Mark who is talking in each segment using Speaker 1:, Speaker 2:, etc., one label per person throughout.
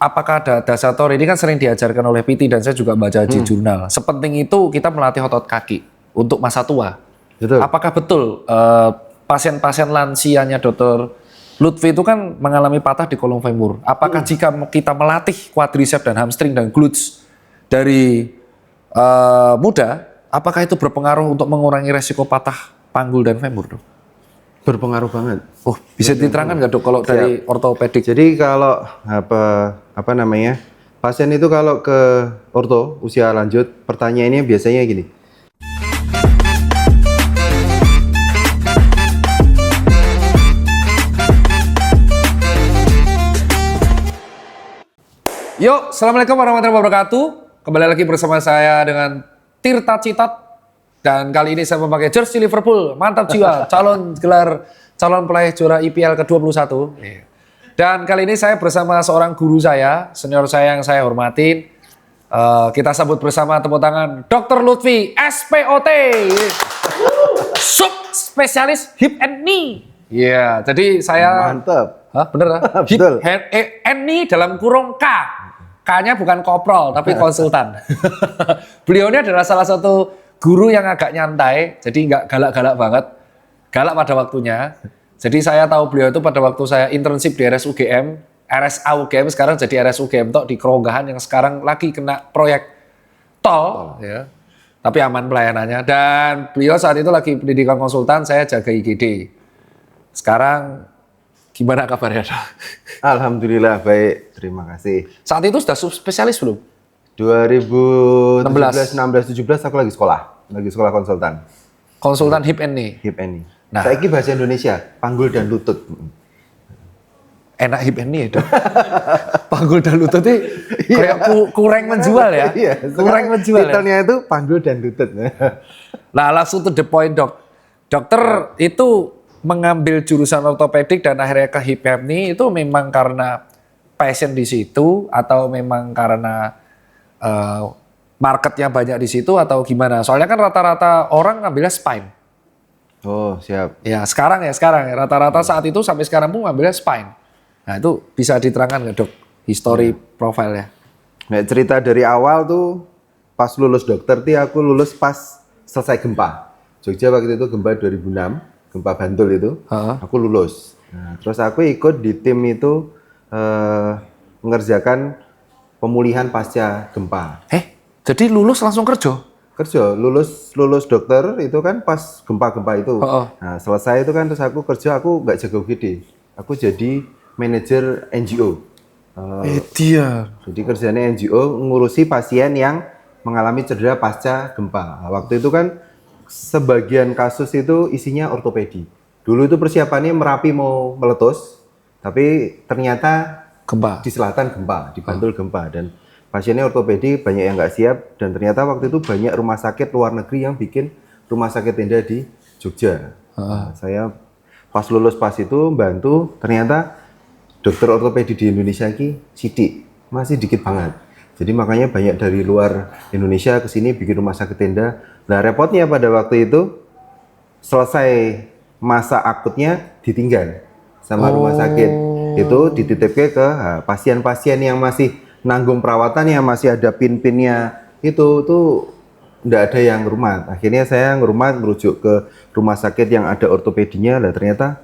Speaker 1: apakah ada dasar teori ini kan sering diajarkan oleh PT dan saya juga baca di jurnal. Sepenting itu kita melatih otot kaki untuk masa tua.
Speaker 2: Betul.
Speaker 1: Apakah betul pasien-pasien lansianya Dr. Lutfi itu kan mengalami patah di kolong femur. Apakah jika kita melatih quadriceps dan hamstring dan glutes dari muda, apakah itu berpengaruh untuk mengurangi resiko patah panggul dan femur, Dok?
Speaker 2: Berpengaruh banget.
Speaker 1: Oh, bisa diterangkan nggak, Dok, kalau dari ortopedik?
Speaker 2: Jadi kalau apa namanya, pasien itu kalau ke orto usia lanjut, pertanyaannya biasanya gini.
Speaker 1: Yuk, Assalamualaikum warahmatullahi wabarakatuh. Kembali lagi bersama saya dengan Tirta Citat. Dan kali ini saya memakai jersey Liverpool. Mantap jiwa, calon pelaih juara IPL ke-21. Dan kali ini saya bersama seorang guru saya, senior saya yang saya hormatin. Kita sambut bersama tepuk tangan Dr. Lutfi, SPOT. Sub spesialis hip and knee. Iya, jadi saya...
Speaker 2: Mantap.
Speaker 1: Hah, bener lah? Hip
Speaker 2: Betul.
Speaker 1: and knee dalam kurung K. K-nya bukan koprol, tapi konsultan. Beliau ini adalah salah satu guru yang agak nyantai, jadi nggak galak-galak banget. Galak pada waktunya. Jadi saya tahu beliau itu pada waktu saya internship di RSUGM, RSA UGM, sekarang jadi RSUGM tok di Keronggahan yang sekarang lagi kena proyek tol. Ya. Tapi aman pelayanannya. Dan beliau saat itu lagi pendidikan konsultan, saya jaga IGD. Sekarang gimana kabarnya, Dok?
Speaker 2: Alhamdulillah baik, terima kasih.
Speaker 1: Saat itu sudah subspesialis belum?
Speaker 2: 2017, 16, 17 aku lagi sekolah konsultan.
Speaker 1: Konsultan hip and knee.
Speaker 2: Hip and knee.
Speaker 1: Nah.
Speaker 2: Saiki bahasa Indonesia, panggul dan lutut.
Speaker 1: Enak hip and knee ya, Dok. Panggul dan lutut itu kayak kurang menjual ya.
Speaker 2: Iya,
Speaker 1: kurang menjual ya.
Speaker 2: Titelnya itu panggul dan lutut.
Speaker 1: Nah, langsung to the point, Dok. Dokter itu mengambil jurusan ortopedik dan akhirnya ke hip and knee itu memang karena passion di situ atau memang karena marketnya banyak di situ atau gimana? Soalnya kan rata-rata orang ngambilnya spine.
Speaker 2: Oh, siap.
Speaker 1: Ya sekarang rata-rata saat itu sampai sekarang pun ngambilnya spine. Nah itu bisa diterangkan nggak, Dok? History profile-nya.
Speaker 2: Nah, cerita dari awal tuh pas lulus dokter aku lulus pas selesai gempa. Jogja waktu itu gempa 2006, gempa Bantul itu. Aku lulus. Nah, terus aku ikut di tim itu mengerjakan pemulihan pasca gempa.
Speaker 1: Jadi lulus langsung kerja?
Speaker 2: Kerja, lulus dokter itu kan pas gempa-gempa itu. Nah, selesai itu kan terus aku kerja, aku nggak jago gede. Aku jadi manajer NGO.
Speaker 1: Dia.
Speaker 2: Jadi kerjanya NGO ngurusi pasien yang mengalami cedera pasca gempa. Nah, waktu itu kan sebagian kasus itu isinya ortopedi. Dulu itu persiapannya Merapi mau meletus, tapi ternyata
Speaker 1: Gempa.
Speaker 2: di selatan gempa, di Bantul gempa, dan pasiennya ortopedi banyak yang nggak siap, dan ternyata waktu itu banyak rumah sakit luar negeri yang bikin rumah sakit tenda di Jogja. Nah, saya pas lulus pas itu bantu, ternyata dokter ortopedi di Indonesia ini masih dikit banget. Jadi makanya banyak dari luar Indonesia ke sini bikin rumah sakit tenda. Nah repotnya pada waktu itu selesai masa akutnya ditinggal sama rumah sakit. Itu dititipkan ke pasien-pasien yang masih nanggung perawatan, yang masih ada pin-pinnya itu tuh enggak ada yang ngerumat. Akhirnya saya ngerumat merujuk ke rumah sakit yang ada ortopedinya. Lah ternyata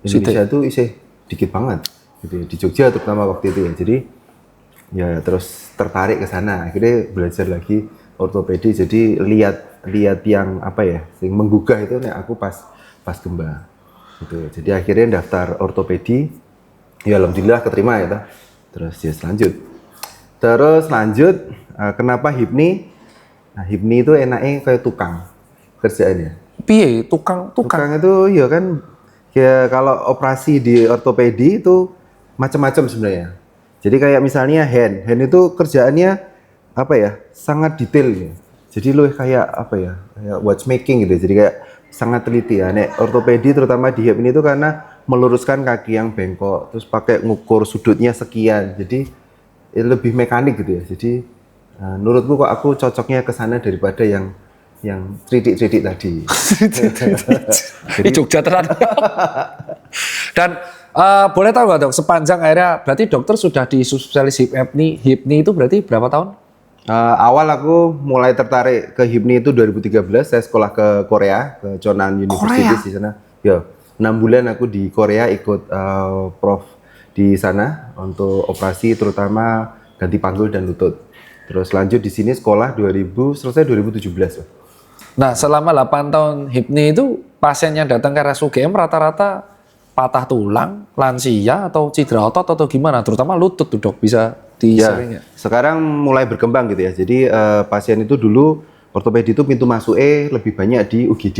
Speaker 2: Indonesia itu isih dikit banget gitu, di Jogja terutama waktu itu ya. Jadi ya terus tertarik ke sana. Akhirnya belajar lagi ortopedi. Jadi lihat yang apa ya, yang menggugah itu nih aku pas gempa gitu. Jadi akhirnya daftar ortopedi. Ya alhamdulillah keterima ya. Terus ya Terus lanjut, kenapa HIPNI? Nah, HIPNI itu enaknya kayak tukang kerjaannya.
Speaker 1: Piye? Tukang?
Speaker 2: Tukang itu ya kan, ya kalau operasi di ortopedi itu macam-macam sebenarnya. Jadi kayak misalnya hand itu kerjaannya apa ya? Sangat detail ya. Jadi lu kayak apa ya? Kayak watchmaking gitu. Jadi kayak sangat teliti ya. Nek ortopedi terutama di HIPNI itu karena meluruskan kaki yang bengkok, terus pakai ngukur sudutnya sekian. Jadi lebih mekanik gitu ya. Jadi menurutku kok aku cocoknya ke sana daripada yang tridik tadi.
Speaker 1: Di Jogja ternyata. Dan Boleh tahu nggak dok, sepanjang akhirnya berarti dokter sudah di spesialis HIPNI itu berarti berapa tahun?
Speaker 2: Awal aku mulai tertarik ke HIPNI itu 2013, saya sekolah ke Korea, ke Chonan University di sana. Ya, 6 bulan aku di Korea ikut prof di sana untuk operasi terutama ganti panggul dan lutut. Terus lanjut di sini sekolah selesai 2017.
Speaker 1: Nah, selama 8 tahun HIPNI itu pasien yang datang ke RSUGM rata-rata patah tulang, lansia atau cedera otot atau gimana? Terutama lutut tuh dok, bisa disering ya?
Speaker 2: Sekarang mulai berkembang gitu ya. Jadi pasien itu dulu ortopedi itu pintu masuknya lebih banyak di UGD.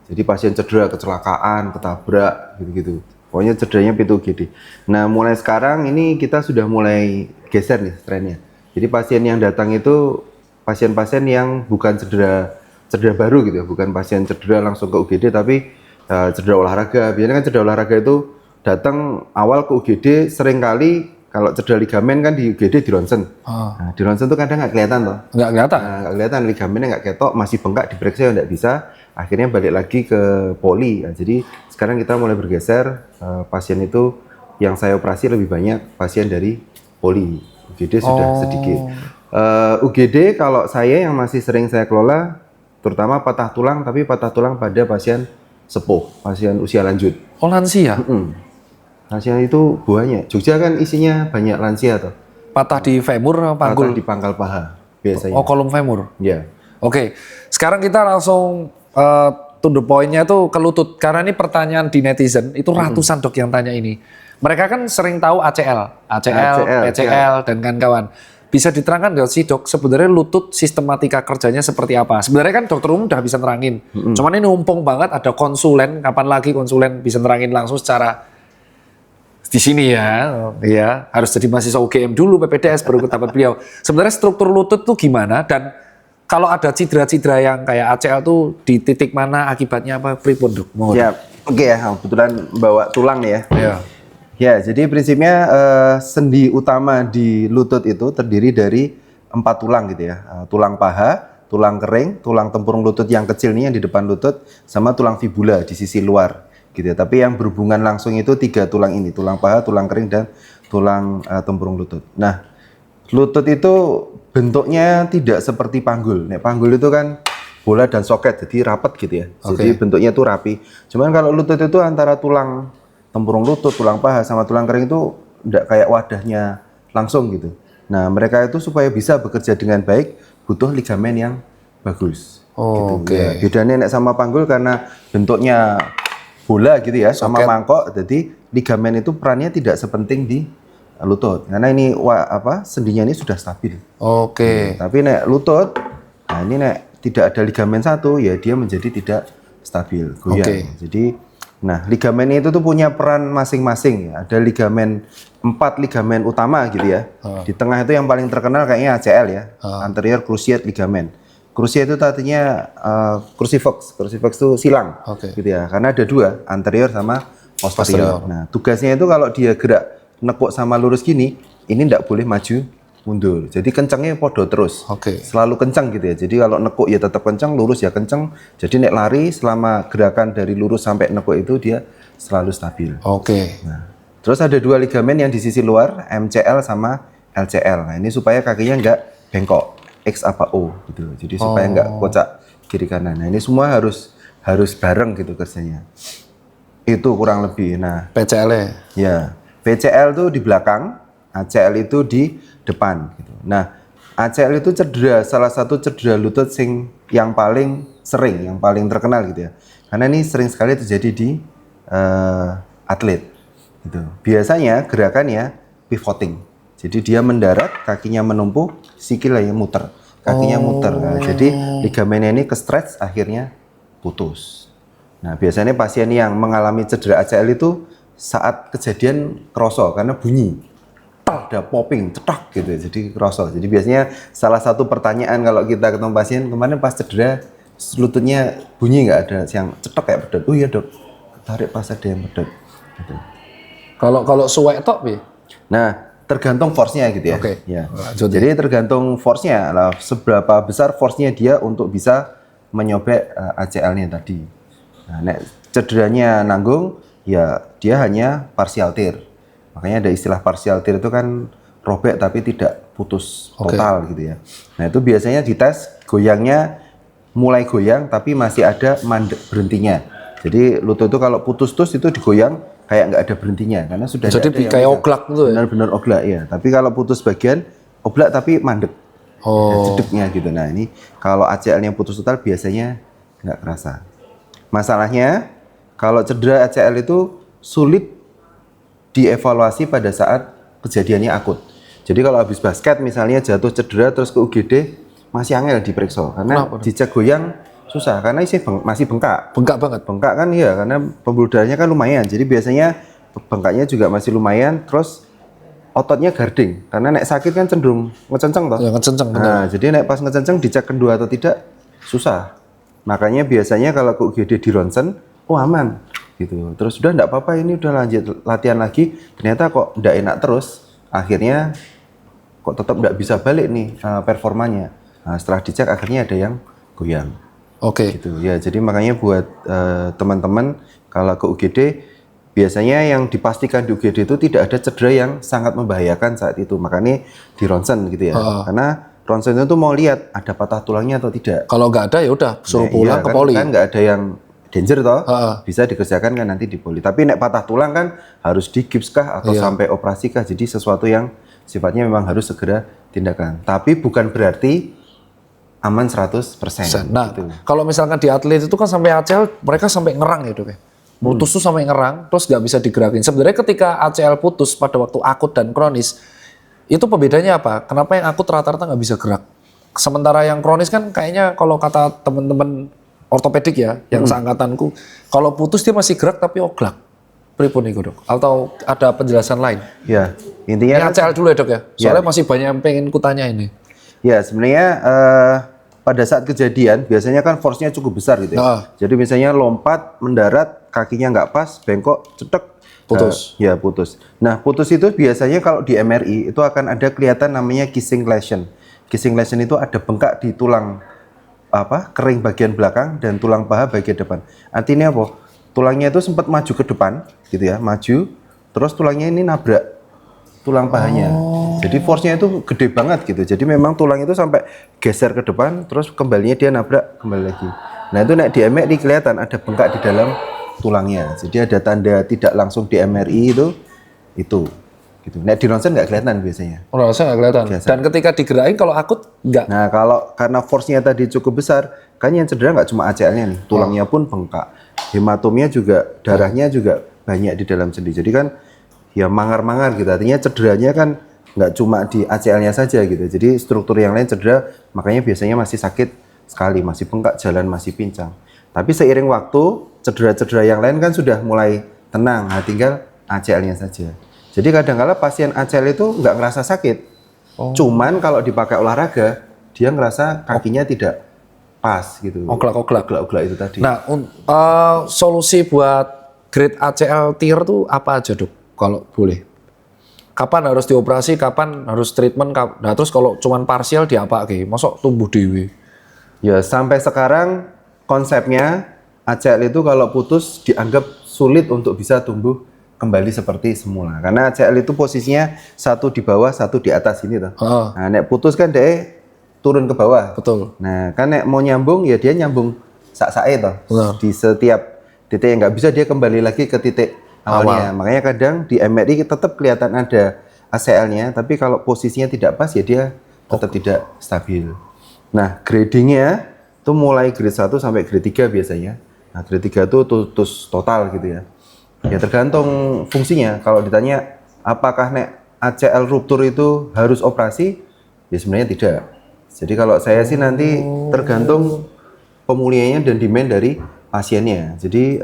Speaker 2: Jadi pasien cedera, kecelakaan, ketabrak gitu-gitu. Pokoknya cederanya pintu UGD. Nah mulai sekarang ini kita sudah mulai geser nih trennya. Jadi pasien yang datang itu pasien-pasien yang bukan cedera baru gitu ya, bukan pasien cedera langsung ke UGD tapi cedera olahraga. Biasanya kan cedera olahraga itu datang awal ke UGD seringkali kalau cedera ligamen kan di UGD di ronsen. Nah, di ronsen tuh kadang nggak kelihatan toh.
Speaker 1: Nggak kelihatan?
Speaker 2: Nggak kelihatan, ligamennya nggak ketok, masih bengkak, diperiksa nggak bisa. Akhirnya balik lagi ke poli. Nah, jadi sekarang kita mulai bergeser, pasien itu yang saya operasi lebih banyak pasien dari poli. UGD sudah sedikit. UGD kalau saya yang masih sering saya kelola, terutama patah tulang, tapi patah tulang pada pasien sepuh, pasien usia lanjut.
Speaker 1: Oh lansia?
Speaker 2: Lansia itu banyak. Jogja kan isinya banyak lansia tuh.
Speaker 1: Patah di femur, panggul?
Speaker 2: Patah di pangkal paha biasanya.
Speaker 1: Oh kolom femur?
Speaker 2: Ya.
Speaker 1: Oke, sekarang kita langsung to the point-nya tuh ke lutut. Karena ini pertanyaan di netizen, itu ratusan dok yang tanya ini. Mereka kan sering tahu ACL, PCL, dan kawan-kawan. Bisa diterangkan nggak sih dok, sebenarnya lutut sistematika kerjanya seperti apa? Sebenarnya kan dokter umum udah bisa nerangin. Cuman ini numpung banget ada konsulen, kapan lagi konsulen bisa nerangin langsung secara di sini ya harus jadi mahasiswa UGM dulu, PPDS baru ke tempat beliau. Sebenarnya struktur lutut tuh gimana dan kalau ada cedera-cedera yang kayak ACL tuh di titik mana, akibatnya apa, pripun dok?
Speaker 2: Ya, oke ya, kebetulan bawa tulang nih ya.
Speaker 1: Ya.
Speaker 2: Ya, jadi prinsipnya sendi utama di lutut itu terdiri dari 4 tulang gitu ya. Tulang paha, tulang kering, tulang tempurung lutut yang kecil nih yang di depan lutut, sama tulang fibula di sisi luar gitu ya. Tapi yang berhubungan langsung itu 3 tulang ini, tulang paha, tulang kering, dan tulang tempurung lutut. Nah, lutut itu bentuknya tidak seperti panggul. Nek panggul itu kan bola dan soket, jadi rapat gitu ya. Jadi bentuknya itu rapi. Cuman kalau lutut itu antara tulang tempurung lutut, tulang paha, sama tulang kering itu enggak kayak wadahnya langsung gitu. Nah, mereka itu supaya bisa bekerja dengan baik butuh ligamen yang bagus. Gitu. Ya, bedanya nek sama panggul karena bentuknya bola gitu ya, sama mangkok, jadi ligamen itu perannya tidak sepenting di lutut. Karena ini sendinya ini sudah stabil. Tapi nek lutut, nah ini nek tidak ada ligamen satu, ya dia menjadi tidak stabil, goyang. Jadi nah, ligamen itu tuh punya peran masing-masing ya. Ada ligamen 4 ligamen utama gitu ya. Di tengah itu yang paling terkenal kayaknya ACL ya. Anterior cruciate ligament. Cruciate itu tadinya crucifix. Crucifix itu silang gitu ya. Karena ada 2, anterior sama posterior. Nah, tugasnya itu kalau dia gerak nekuk sama lurus gini, ini enggak boleh maju mundur. Jadi kencangnya podo terus. Selalu kencang gitu ya. Jadi kalau nekuk ya tetap kencang, lurus ya kencang. Jadi nek lari selama gerakan dari lurus sampai nekuk itu dia selalu stabil. Nah, terus ada 2 ligamen yang di sisi luar, MCL sama LCL. Nah, ini supaya kakinya enggak bengkok, X apa O gitu. Jadi supaya enggak kocak kiri kanan. Nah, ini semua harus bareng gitu kerjanya. Itu kurang lebih. Nah,
Speaker 1: PCL
Speaker 2: ya. PCL tuh di belakang, ACL itu di depan gitu. Nah, ACL itu salah satu cedera lutut yang paling sering, yang paling terkenal gitu ya. Karena ini sering sekali terjadi di atlet gitu. Biasanya gerakannya pivoting. Jadi dia mendarat, kakinya menumpuk, sikilnya muter. Kakinya muter. Nah, jadi ligamennya ini ke-stretch, akhirnya putus. Nah, biasanya pasien yang mengalami cedera ACL itu saat kejadian kroso karena bunyi. Ada popping, cetak gitu, jadi kerosol. Jadi biasanya salah satu pertanyaan kalau kita ketemu pasien, kemarin pas cedera lututnya bunyi nggak ada yang cetak kayak pedot? Oh iya dok, tarik pas ada yang pedot. Gitu.
Speaker 1: Kalau suwek tok bi?
Speaker 2: Nah, tergantung force-nya gitu ya. Ya. Jadi tergantung force-nya, lah, seberapa besar force-nya dia untuk bisa menyobek ACL-nya tadi. Nah, nek cederanya nanggung, ya dia hanya partial tear. Makanya ada istilah partial tear itu kan robek tapi tidak putus total gitu ya. Nah itu biasanya dites goyangnya mulai goyang tapi masih ada mandek berhentinya. Jadi lutut itu kalau putus itu digoyang kayak nggak ada berhentinya karena sudah
Speaker 1: jadi
Speaker 2: ada
Speaker 1: kayak oglak gitu ya.
Speaker 2: Benar-benar oglak ya. Tapi kalau putus bagian oglak tapi mandek. Jedeknya gitu. Nah ini kalau ACL-nya putus total biasanya nggak kerasa. Masalahnya kalau cedera ACL itu sulit dievaluasi pada saat kejadiannya akut. Jadi kalau habis basket misalnya jatuh cedera terus ke UGD masih angel diperiksa karena dicek goyang susah karena masih bengkak.
Speaker 1: Bengkak banget.
Speaker 2: Bengkak kan iya karena pembuluh darahnya kan lumayan. Jadi biasanya bengkaknya juga masih lumayan terus ototnya guarding karena nek sakit kan cenderung ngecenceng toh.
Speaker 1: Ya ngecenceng benar.
Speaker 2: Nah, jadi nek pas ngecenceng dicek kedua atau tidak susah. Makanya biasanya kalau ke UGD di ronsen, oh aman gitu. Terus udah enggak apa-apa ini udah lanjut latihan lagi, ternyata kok enggak enak terus. Akhirnya kok tetap enggak bisa balik nih performanya. Nah, setelah dicek akhirnya ada yang goyang. Gitu ya. Jadi makanya buat teman-teman kalau ke UGD biasanya yang dipastikan di UGD itu tidak ada cedera yang sangat membahayakan saat itu. Makanya di ronsen gitu ya. Karena ronsen itu mau lihat ada patah tulangnya atau tidak.
Speaker 1: Kalau nggak ada ya udah suruh pulang ke poli.
Speaker 2: Kan nggak ada yang danger toh. Bisa dikerjakan kan nanti di poli. Tapi nek patah tulang kan harus digips kah atau sampai operasi kah. Jadi sesuatu yang sifatnya memang harus segera tindakan. Tapi bukan berarti aman 100%.
Speaker 1: Nah,
Speaker 2: gitu.
Speaker 1: kalau misalkan di atlet itu kan sampai ACL mereka sampai ngerang ya dok ya. Putus tuh sampai ngerang, terus nggak bisa digerakin. Sebenarnya ketika ACL putus pada waktu akut dan kronis, itu pembedanya apa? Kenapa yang akut rata-rata nggak bisa gerak? Sementara yang kronis kan kayaknya kalau kata teman-teman ortopedik ya, yang seangkatanku, kalau putus dia masih gerak tapi oglak. Pripun iku dok? Atau ada penjelasan lain?
Speaker 2: Ya, intinya
Speaker 1: Ini ACL dulu ya dok ya? Soalnya masih banyak yang pengen kutanya ini.
Speaker 2: Ya, sebenarnya pada saat kejadian biasanya kan force-nya cukup besar gitu ya. Jadi misalnya lompat, mendarat, kakinya nggak pas, bengkok, cetek,
Speaker 1: putus.
Speaker 2: Ya putus. Nah putus itu biasanya kalau di MRI itu akan ada kelihatan namanya kissing lesion. Kissing lesion itu ada bengkak di tulang kering bagian belakang dan tulang paha bagian depan. Artinya apa? Tulangnya itu sempat maju ke depan, gitu ya, maju, terus tulangnya ini nabrak tulang pahanya. Jadi force-nya itu gede banget gitu. Jadi memang tulang itu sampai geser ke depan, terus kembalinya dia nabrak kembali lagi. Nah itu nek di MRI kelihatan ada bengkak di dalam tulangnya. Jadi ada tanda tidak langsung di MRI itu. Gitu. Nek di ronsen nggak kelihatan biasanya.
Speaker 1: Ronsen nggak kelihatan. Biasa. Dan ketika digerakin kalau akut nggak.
Speaker 2: Nah kalau karena force-nya tadi cukup besar, kan yang cedera nggak cuma ACL-nya nih, tulangnya pun bengkak. Hematomnya juga, darahnya juga banyak di dalam sendi. Jadi kan ya mangar-mangar gitu. Artinya cederanya kan nggak cuma di ACL-nya saja gitu. Jadi struktur yang lain cedera, makanya biasanya masih sakit sekali, masih bengkak, jalan masih pincang. Tapi seiring waktu, cedera-cedera yang lain kan sudah mulai tenang, nah tinggal ACL-nya saja. Jadi kadang-kala pasien ACL itu nggak ngerasa sakit. Cuman kalau dipakai olahraga, dia ngerasa kakinya tidak pas gitu. Oglak itu tadi.
Speaker 1: Nah, solusi buat grade ACL tear tuh apa aja dok? Kalau boleh. Kapan harus dioperasi, kapan harus treatment, nah terus kalau cuman parsial diapa ke? Masuk tumbuh dewe?
Speaker 2: Ya sampai sekarang konsepnya ACL itu kalau putus dianggap sulit untuk bisa tumbuh kembali seperti semula. Karena ACL itu posisinya satu di bawah, satu di atas ini toh. Nah nek putus kan dia turun ke bawah.
Speaker 1: Betul.
Speaker 2: Nah kan nek mau nyambung ya dia nyambung sak-sae toh. Di setiap titik yang nggak bisa dia kembali lagi ke titik awalnya. Makanya kadang di MRI tetap kelihatan ada ACL-nya, tapi kalau posisinya tidak pas ya dia tetap tidak stabil. Nah, gradingnya itu mulai grade 1 sampai grade 3 biasanya. Nah, grade 3 itu putus total gitu ya. Ya tergantung fungsinya. Kalau ditanya apakah nek ACL ruptur itu harus operasi? Ya sebenarnya tidak. Jadi kalau saya sih nanti tergantung pemulihannya dan demand dari pasiennya. Jadi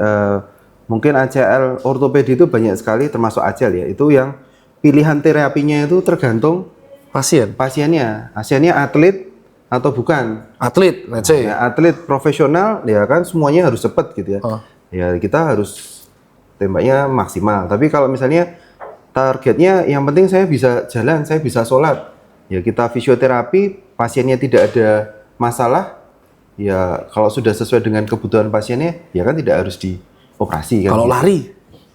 Speaker 2: mungkin ACL ortopedi itu banyak sekali termasuk ACL ya. Itu yang pilihan terapinya itu tergantung pasiennya. Pasiennya atlet atau bukan?
Speaker 1: Atlet, let's say.
Speaker 2: Ya, atlet profesional ya kan semuanya harus cepat gitu ya. Ya kita harus tembaknya maksimal. Tapi kalau misalnya targetnya yang penting saya bisa jalan, saya bisa sholat. Ya kita fisioterapi, pasiennya tidak ada masalah. Ya kalau sudah sesuai dengan kebutuhan pasiennya, ya kan tidak harus dioperasi kan.
Speaker 1: Kalau lari?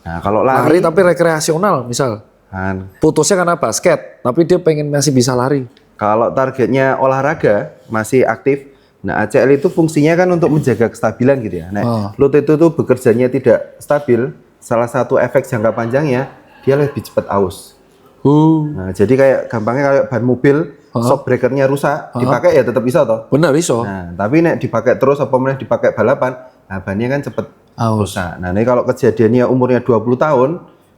Speaker 2: Nah, kalau
Speaker 1: Lari
Speaker 2: lari,
Speaker 1: tapi rekreasional misal.
Speaker 2: kan,
Speaker 1: Putusnya karena basket, tapi dia pengen masih bisa lari.
Speaker 2: kalau targetnya olahraga masih aktif, nah ACL itu fungsinya kan untuk menjaga kestabilan gitu ya. Nah, lutut itu tuh bekerjanya tidak stabil. Salah satu efek jangka panjangnya dia lebih cepat aus. Nah, jadi kayak gampangnya kayak ban mobil, shock breakernya rusak, dipakai ya tetap bisa toh.
Speaker 1: Benar iso.
Speaker 2: Nah, tapi nek dipakai terus apa meneh dipakai balapan, nah bannya kan cepet
Speaker 1: Aus.
Speaker 2: rusak. Nah, ini kalau kejadiannya umurnya 20 tahun,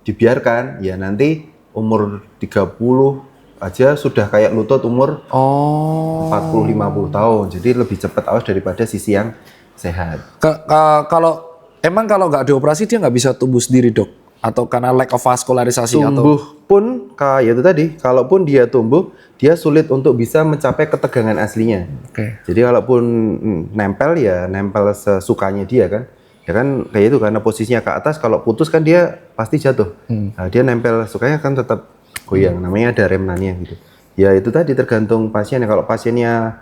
Speaker 2: dibiarkan, ya nanti umur 30 aja sudah kayak lutut umur
Speaker 1: Oh.
Speaker 2: 40-50 tahun. Jadi lebih cepat aus daripada sisi yang sehat.
Speaker 1: Kalau emang kalau nggak dioperasi dia nggak bisa tumbuh sendiri dok? Atau karena lack of vaskularisasi atau?
Speaker 2: Tumbuh pun kayak itu tadi, kalaupun dia tumbuh, dia sulit untuk bisa mencapai ketegangan aslinya.
Speaker 1: Oke.
Speaker 2: Jadi kalaupun nempel ya nempel sesukanya dia kan. Ya kan kayak itu karena posisinya ke atas, kalau putus kan dia pasti jatuh. Nah, dia nempel sukanya kan tetap goyang. Namanya ada remnannya gitu. Ya itu tadi tergantung pasiennya. Kalau pasiennya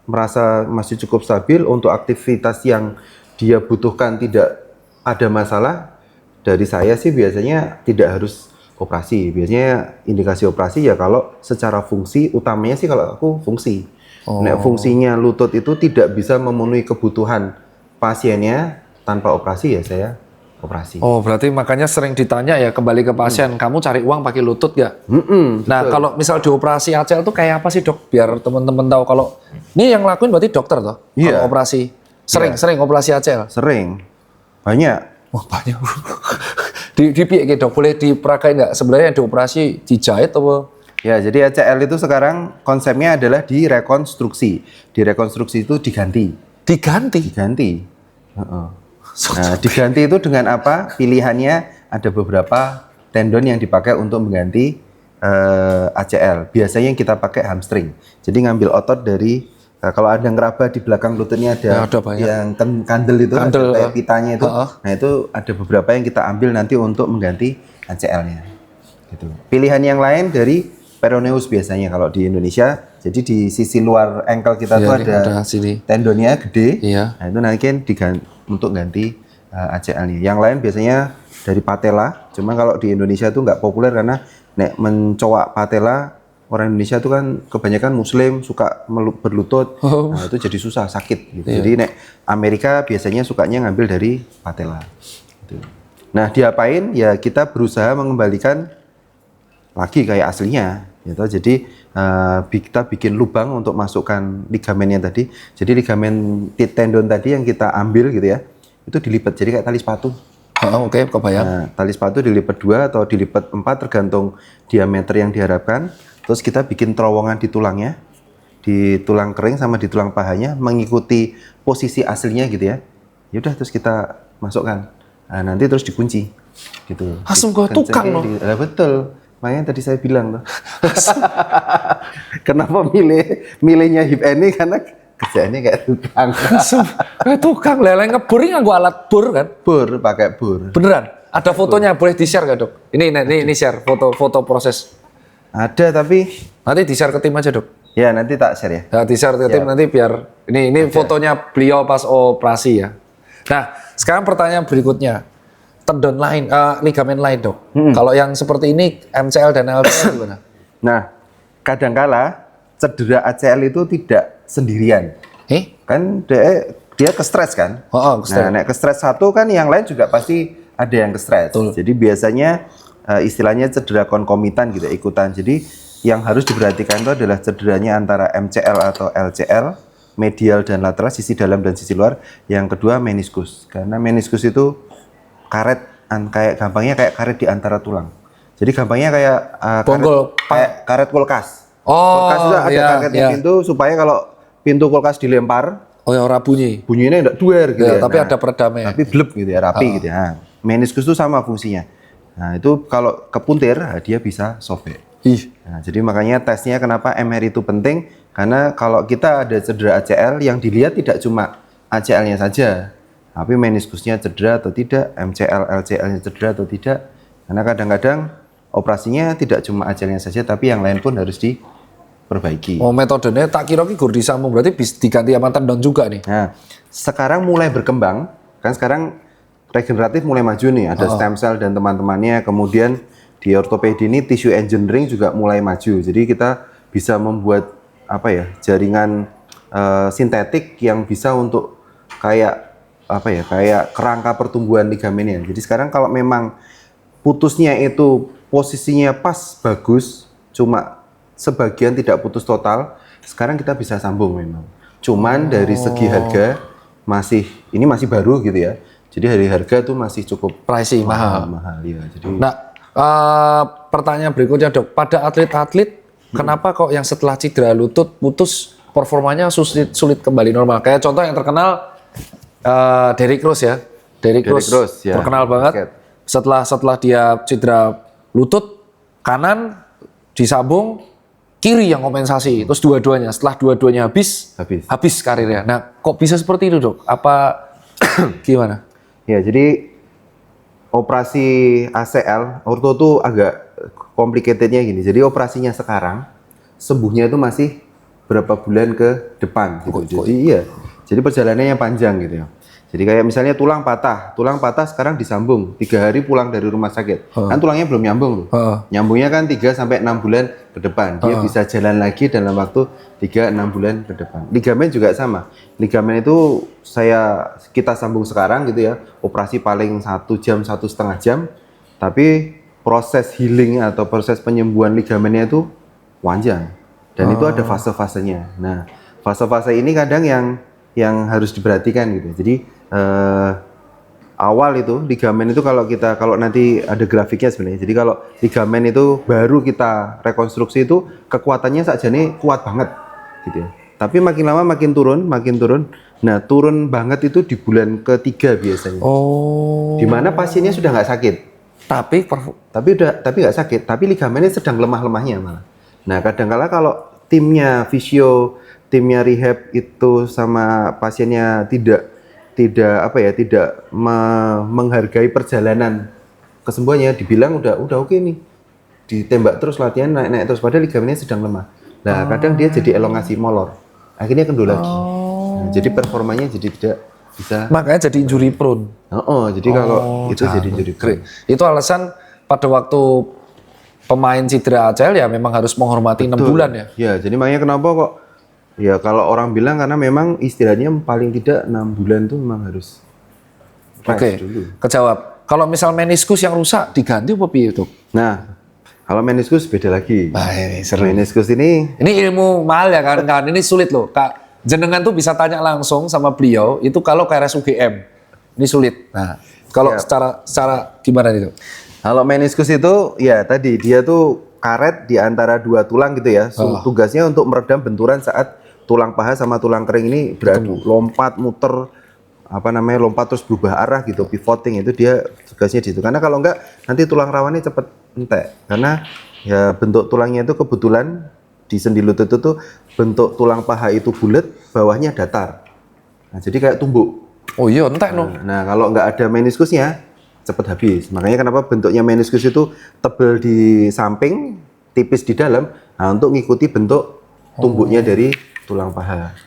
Speaker 2: merasa masih cukup stabil untuk aktivitas yang dia butuhkan tidak ada masalah, dari saya sih biasanya tidak harus operasi. Biasanya indikasi operasi ya kalau secara fungsi, utamanya sih kalau aku fungsi. Nah, fungsinya lutut itu tidak bisa memenuhi kebutuhan pasiennya tanpa operasi ya saya operasi.
Speaker 1: Oh berarti makanya sering ditanya ya kembali ke pasien, kamu cari uang pakai lutut nggak? Nah kalau misal dioperasi ACL tuh kayak apa sih dok? Biar teman-teman tahu kalau ini yang lakuin berarti dokter toh?
Speaker 2: Iya.
Speaker 1: Kalau operasi sering operasi ACL?
Speaker 2: Sering, banyak.
Speaker 1: Wah banyak. di piye gitu dok? Boleh diperagain nggak? Sebenarnya dioperasi dijahit atau?
Speaker 2: Ya, jadi ACL itu sekarang konsepnya adalah direkonstruksi. Direkonstruksi itu diganti. Diganti. Heeh. Nah, diganti itu dengan apa? Pilihannya ada beberapa tendon yang dipakai untuk mengganti ACL. Biasanya yang kita pakai hamstring. Jadi ngambil otot dari kalau ada ngeraba di belakang lututnya ada, yang kandel itu,
Speaker 1: Kandel,
Speaker 2: ada kayak pitanya itu. Nah, itu ada beberapa yang kita ambil nanti untuk mengganti ACL-nya. Gitu. Pilihan yang lain dari peroneus biasanya kalau di Indonesia. Jadi di sisi luar ankle kita tuh ada tendonnya gede.
Speaker 1: Iya.
Speaker 2: Nah, itu nanti kan untuk ganti ACL-nya. Yang lain biasanya dari patella. Cuma kalau di Indonesia itu nggak populer karena nek mencowak patella, orang Indonesia itu kan kebanyakan Muslim suka berlutut. Nah, itu jadi susah, sakit gitu.
Speaker 1: Iya.
Speaker 2: Jadi nek Amerika biasanya sukanya ngambil dari patella. Gitu. Nah, diapain? Ya kita berusaha mengembalikan lagi kayak aslinya. Gitu. Jadi kita bikin lubang untuk masukkan ligamennya tadi. Jadi ligamen tendon tadi yang kita ambil gitu ya, itu dilipat jadi kayak tali sepatu.
Speaker 1: Oke, kebayang.
Speaker 2: Nah, tali sepatu dilipat 2 atau dilipat 4 tergantung diameter yang diharapkan. Terus kita bikin terowongan di tulangnya, di tulang kering sama di tulang pahanya mengikuti posisi aslinya gitu ya. Ya udah terus kita masukkan. Nah, nanti terus dikunci gitu.
Speaker 1: Langsung ke tukang loh.
Speaker 2: Betul. Makanya tadi saya bilang tuh. Kenapa milihnya hip ini karena kerjaannya kayak tukang.
Speaker 1: Kayak tukang leleng ngebur nganggo alat bur kan?
Speaker 2: Pakai bur.
Speaker 1: Beneran? Ada fotonya boleh di-share nggak dok? Ini share foto proses.
Speaker 2: Ada tapi
Speaker 1: nanti di-share ke tim aja dok.
Speaker 2: Ya nanti tak share ya.
Speaker 1: Ya di-share ke tim nanti biar ini fotonya beliau pas operasi ya. Nah sekarang pertanyaan berikutnya. Tendon lain, ligamen lain dok. Kalau yang seperti ini MCL dan LCL gimana?
Speaker 2: Nah, kadangkala cedera ACL itu tidak sendirian. Kan dia ke-stres kan? Nah, nek ke-stres satu kan yang lain juga pasti ada yang ke-stres. Jadi biasanya istilahnya cedera konkomitan gitu ikutan. Jadi yang harus diperhatikan itu adalah cederanya antara MCL atau LCL, medial dan lateral, sisi dalam dan sisi luar. Yang kedua meniskus. Karena meniskus itu karet kayak gampangnya kayak karet di antara tulang. Jadi gampangnya kayak karet kulkas. Kulkas itu ada karetnya pintu supaya kalau pintu kulkas dilempar,
Speaker 1: ora bunyi.
Speaker 2: Bunyinya enggak duer gitu ya.
Speaker 1: Tapi ada peredamnya.
Speaker 2: Tapi blep gitu ya, rapi gitu ya. Nah, meniskus itu sama fungsinya. Nah, itu kalau kepuntir dia bisa sobek. Nah, jadi makanya tesnya kenapa MR itu penting karena kalau kita ada cedera ACL yang dilihat tidak cuma ACL-nya saja. Tapi meniskusnya cedera atau tidak, MCL, LCL-nya cedera atau tidak. Karena kadang-kadang operasinya tidak cuma ACL-nya saja, tapi yang lain pun harus diperbaiki.
Speaker 1: Oh metodenya tak kira gur disambung, berarti bisa diganti sama tendon juga nih?
Speaker 2: Nah, sekarang mulai berkembang, kan sekarang regeneratif mulai maju nih, ada stem cell dan teman-temannya. Kemudian di ortopedi ini tissue engineering juga mulai maju. Jadi kita bisa membuat apa ya, jaringan sintetik yang bisa untuk kayak apa ya, kayak kerangka pertumbuhan ligamennya. Jadi sekarang kalau memang putusnya itu posisinya pas bagus, cuma sebagian tidak putus total, sekarang kita bisa sambung memang. Cuman dari segi harga ini masih baru gitu ya. Jadi dari harga tuh masih cukup
Speaker 1: pricey, mahal.
Speaker 2: Ya. Jadi
Speaker 1: Nah, pertanyaan berikutnya dok, pada atlet-atlet kenapa kok yang setelah cedera lutut putus performanya sulit kembali normal? Kayak contoh yang terkenal Derrick Rose ya. Derrick Rose
Speaker 2: ya,
Speaker 1: terkenal banget. Setelah dia cedera lutut kanan disambung kiri yang kompensasi, terus setelah dua-duanya habis karirnya. Nah, kok bisa seperti itu dok? Apa gimana?
Speaker 2: Ya, jadi operasi ACL orto tuh agak complicatednya gini. Jadi operasinya sekarang, sembuhnya itu masih berapa bulan ke depan gitu. Jadi perjalanannya panjang gitu ya. Jadi kayak misalnya tulang patah sekarang disambung 3 hari pulang dari rumah sakit, kan tulangnya belum nyambung tuh. Nyambungnya kan 3 sampai 6 bulan ke depan. Dia bisa jalan lagi dalam waktu 3-6 bulan ke depan. Ligamen juga sama. Ligamen itu kita sambung sekarang gitu ya. Operasi paling 1 jam, 1,5 jam. Tapi proses healing atau proses penyembuhan ligamennya itu panjang. Dan itu ada fase-fasenya. Nah, fase-fase ini kadang yang harus diperhatikan gitu. Jadi awal itu ligamen itu kalau nanti ada grafiknya sebenarnya. Jadi kalau ligamen itu baru kita rekonstruksi itu kekuatannya saja nih kuat banget gitu ya. Tapi makin lama makin turun. Nah, turun banget itu di bulan ketiga biasanya. Dimana pasiennya sudah nggak sakit. Tapi nggak sakit. Tapi ligamennya sedang lemah-lemahnya malah. Nah, kadang-kala kalau timnya fisio, timnya rehab itu sama pasiennya tidak menghargai perjalanan kesembuhannya, dibilang udah oke nih, ditembak terus latihan naik terus, padahal ligamennya sedang lemah. Nah, kadang dia jadi elongasi molor, akhirnya kendor lagi. Nah, jadi performanya jadi tidak bisa.
Speaker 1: Makanya jadi injury prone.
Speaker 2: Jadi kalau itu jadi injury prone.
Speaker 1: Itu alasan pada waktu pemain cedera ACL ya memang harus menghormati 6 bulan ya.
Speaker 2: Ya, jadi makanya kenapa kok ya kalau orang bilang karena memang istilahnya paling tidak 6 bulan tuh memang harus dulu.
Speaker 1: Kejawab. Kalau misal meniskus yang rusak diganti apa piye itu?
Speaker 2: Nah, kalau meniskus beda lagi.
Speaker 1: Ini seru.
Speaker 2: Meniskus ini
Speaker 1: ilmu mahal ya kan? Ini sulit loh. Kak, jenengan tuh bisa tanya langsung sama beliau itu kalau ke RSUGM. Ini sulit. Nah, kalau secara gimana itu?
Speaker 2: Kalau meniskus itu ya tadi dia tuh karet di antara 2 tulang gitu ya. Tugasnya untuk meredam benturan saat tulang paha sama tulang kering ini beradu, lompat, muter, lompat terus berubah arah gitu, pivoting, itu dia tugasnya di situ. Karena kalau enggak nanti tulang rawannya cepet entek. Karena ya bentuk tulangnya itu kebetulan di sendi lutut itu tuh bentuk tulang paha itu bulat, bawahnya datar. Nah, jadi kayak tumbuk.
Speaker 1: Oh iya, entek no.
Speaker 2: Nah, kalau nggak ada meniskusnya cepet habis. Makanya kenapa bentuknya meniskus itu tebal di samping, tipis di dalam, untuk ngikuti bentuk tumbuknya dari tulang paha.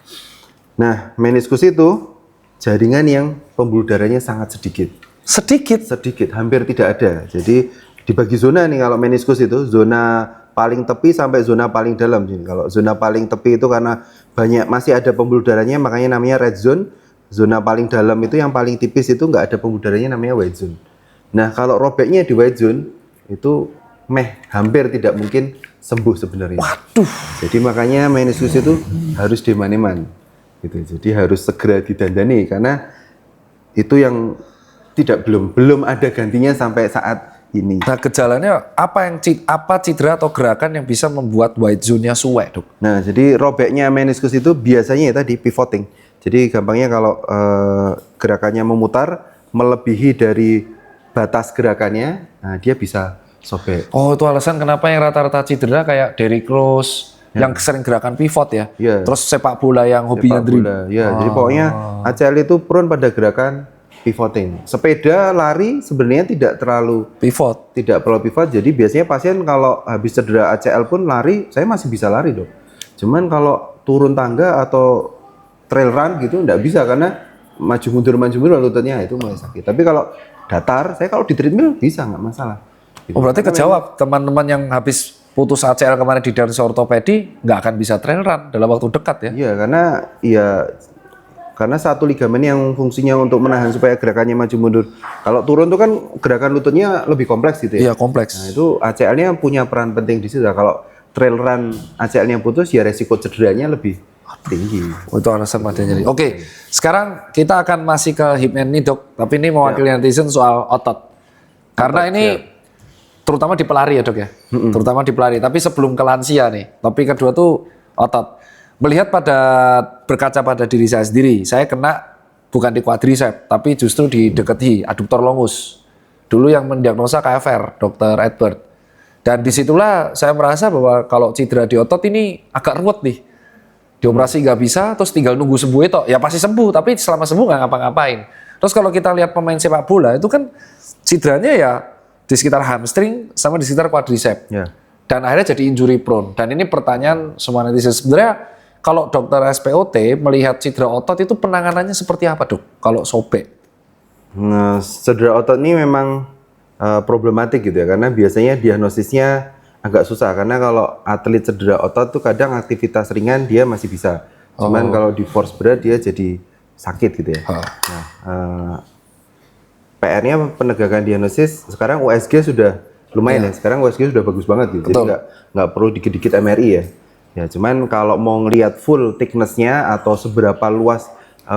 Speaker 2: Nah, meniskus itu jaringan yang pembuluh darahnya sangat sedikit. Sedikit, hampir tidak ada. Jadi dibagi zona nih kalau meniskus itu, zona paling tepi sampai zona paling dalam. Kalau zona paling tepi itu karena masih ada pembuluh darahnya, makanya namanya red zone. Zona paling dalam itu yang paling tipis itu nggak ada pembuluh darahnya, namanya white zone. Nah, kalau robeknya di white zone itu hampir tidak mungkin sembuh sebenarnya.
Speaker 1: Waduh.
Speaker 2: Jadi makanya meniskus itu harus diman-man gitu. Jadi harus segera didandani karena itu yang belum ada gantinya sampai saat ini.
Speaker 1: Nah, gejalanya apa cedera atau gerakan yang bisa membuat white zone-nya suwe, Dok?
Speaker 2: Nah, jadi robeknya meniskus itu biasanya ya tadi pivoting. Jadi gampangnya kalau gerakannya memutar melebihi dari batas gerakannya, nah dia bisa sobek.
Speaker 1: Oh, itu alasan kenapa yang rata-rata cedera kayak Derrick Rose yang sering gerakan pivot ya. Terus sepak bola yang hobinya dribble.
Speaker 2: Jadi pokoknya ACL itu prone pada gerakan pivoting. Sepeda, lari sebenarnya tidak perlu pivot. Jadi biasanya pasien kalau habis cedera ACL pun lari, saya masih bisa lari dok. Cuman kalau turun tangga atau trail run gitu nggak bisa karena maju mundur lututnya itu mulai sakit. Tapi kalau datar, saya kalau di treadmill bisa nggak masalah. Gitu.
Speaker 1: Oh berarti kejawab teman-teman yang habis putus ACL kemarin di Darnis Ortopedi nggak akan bisa trail run dalam waktu dekat ya?
Speaker 2: Iya, karena satu ligamen yang fungsinya untuk menahan supaya gerakannya maju mundur. Kalau turun tuh kan gerakan lututnya lebih kompleks gitu ya.
Speaker 1: Iya kompleks.
Speaker 2: Nah, itu ACL-nya punya peran penting di situ. Kalau trail run ACL-nya putus ya resiko cederanya lebih tinggi.
Speaker 1: Oh, itu alasan pada nyeri. Oke, sekarang kita akan masih ke hip and knee dok. Tapi ini mewakili netizen soal otot. Karena ini terutama di pelari ya dok ya. Terutama di pelari. Tapi sebelum ke lansia nih. Topik kedua tuh otot. Melihat berkaca pada diri saya sendiri, saya kena bukan di quadricep, tapi justru di dekat aduktor longus. Dulu yang mendiagnosa KFR, Dr. Edward. Dan disitulah saya merasa bahwa kalau cedera di otot ini agak ruwet nih. Dioperasi nggak bisa, terus tinggal nunggu sembuh itu. Ya pasti sembuh, tapi selama sembuh nggak ngapa-ngapain. Terus kalau kita lihat pemain sepak bola, itu kan cederanya ya di sekitar hamstring sama di sekitar quadricep.
Speaker 2: Ya.
Speaker 1: Dan akhirnya jadi injury prone. Dan ini pertanyaan semua netizen. Sebenarnya kalau dokter SPOT melihat cedera otot itu penanganannya seperti apa dok? Kalau sobek?
Speaker 2: Nah, cedera otot ini memang problematik gitu ya, karena biasanya diagnosisnya agak susah. Karena kalau atlet cedera otot tuh kadang aktivitas ringan dia masih bisa. Cuman kalau di force berat dia jadi sakit gitu ya. Nah, PR-nya penegakan diagnosis. Sekarang USG sudah lumayan ya. Sekarang USG sudah bagus banget gitu. Jadi nggak perlu dikit-dikit MRI ya. Ya, cuman kalau mau ngelihat full thickness-nya atau seberapa luas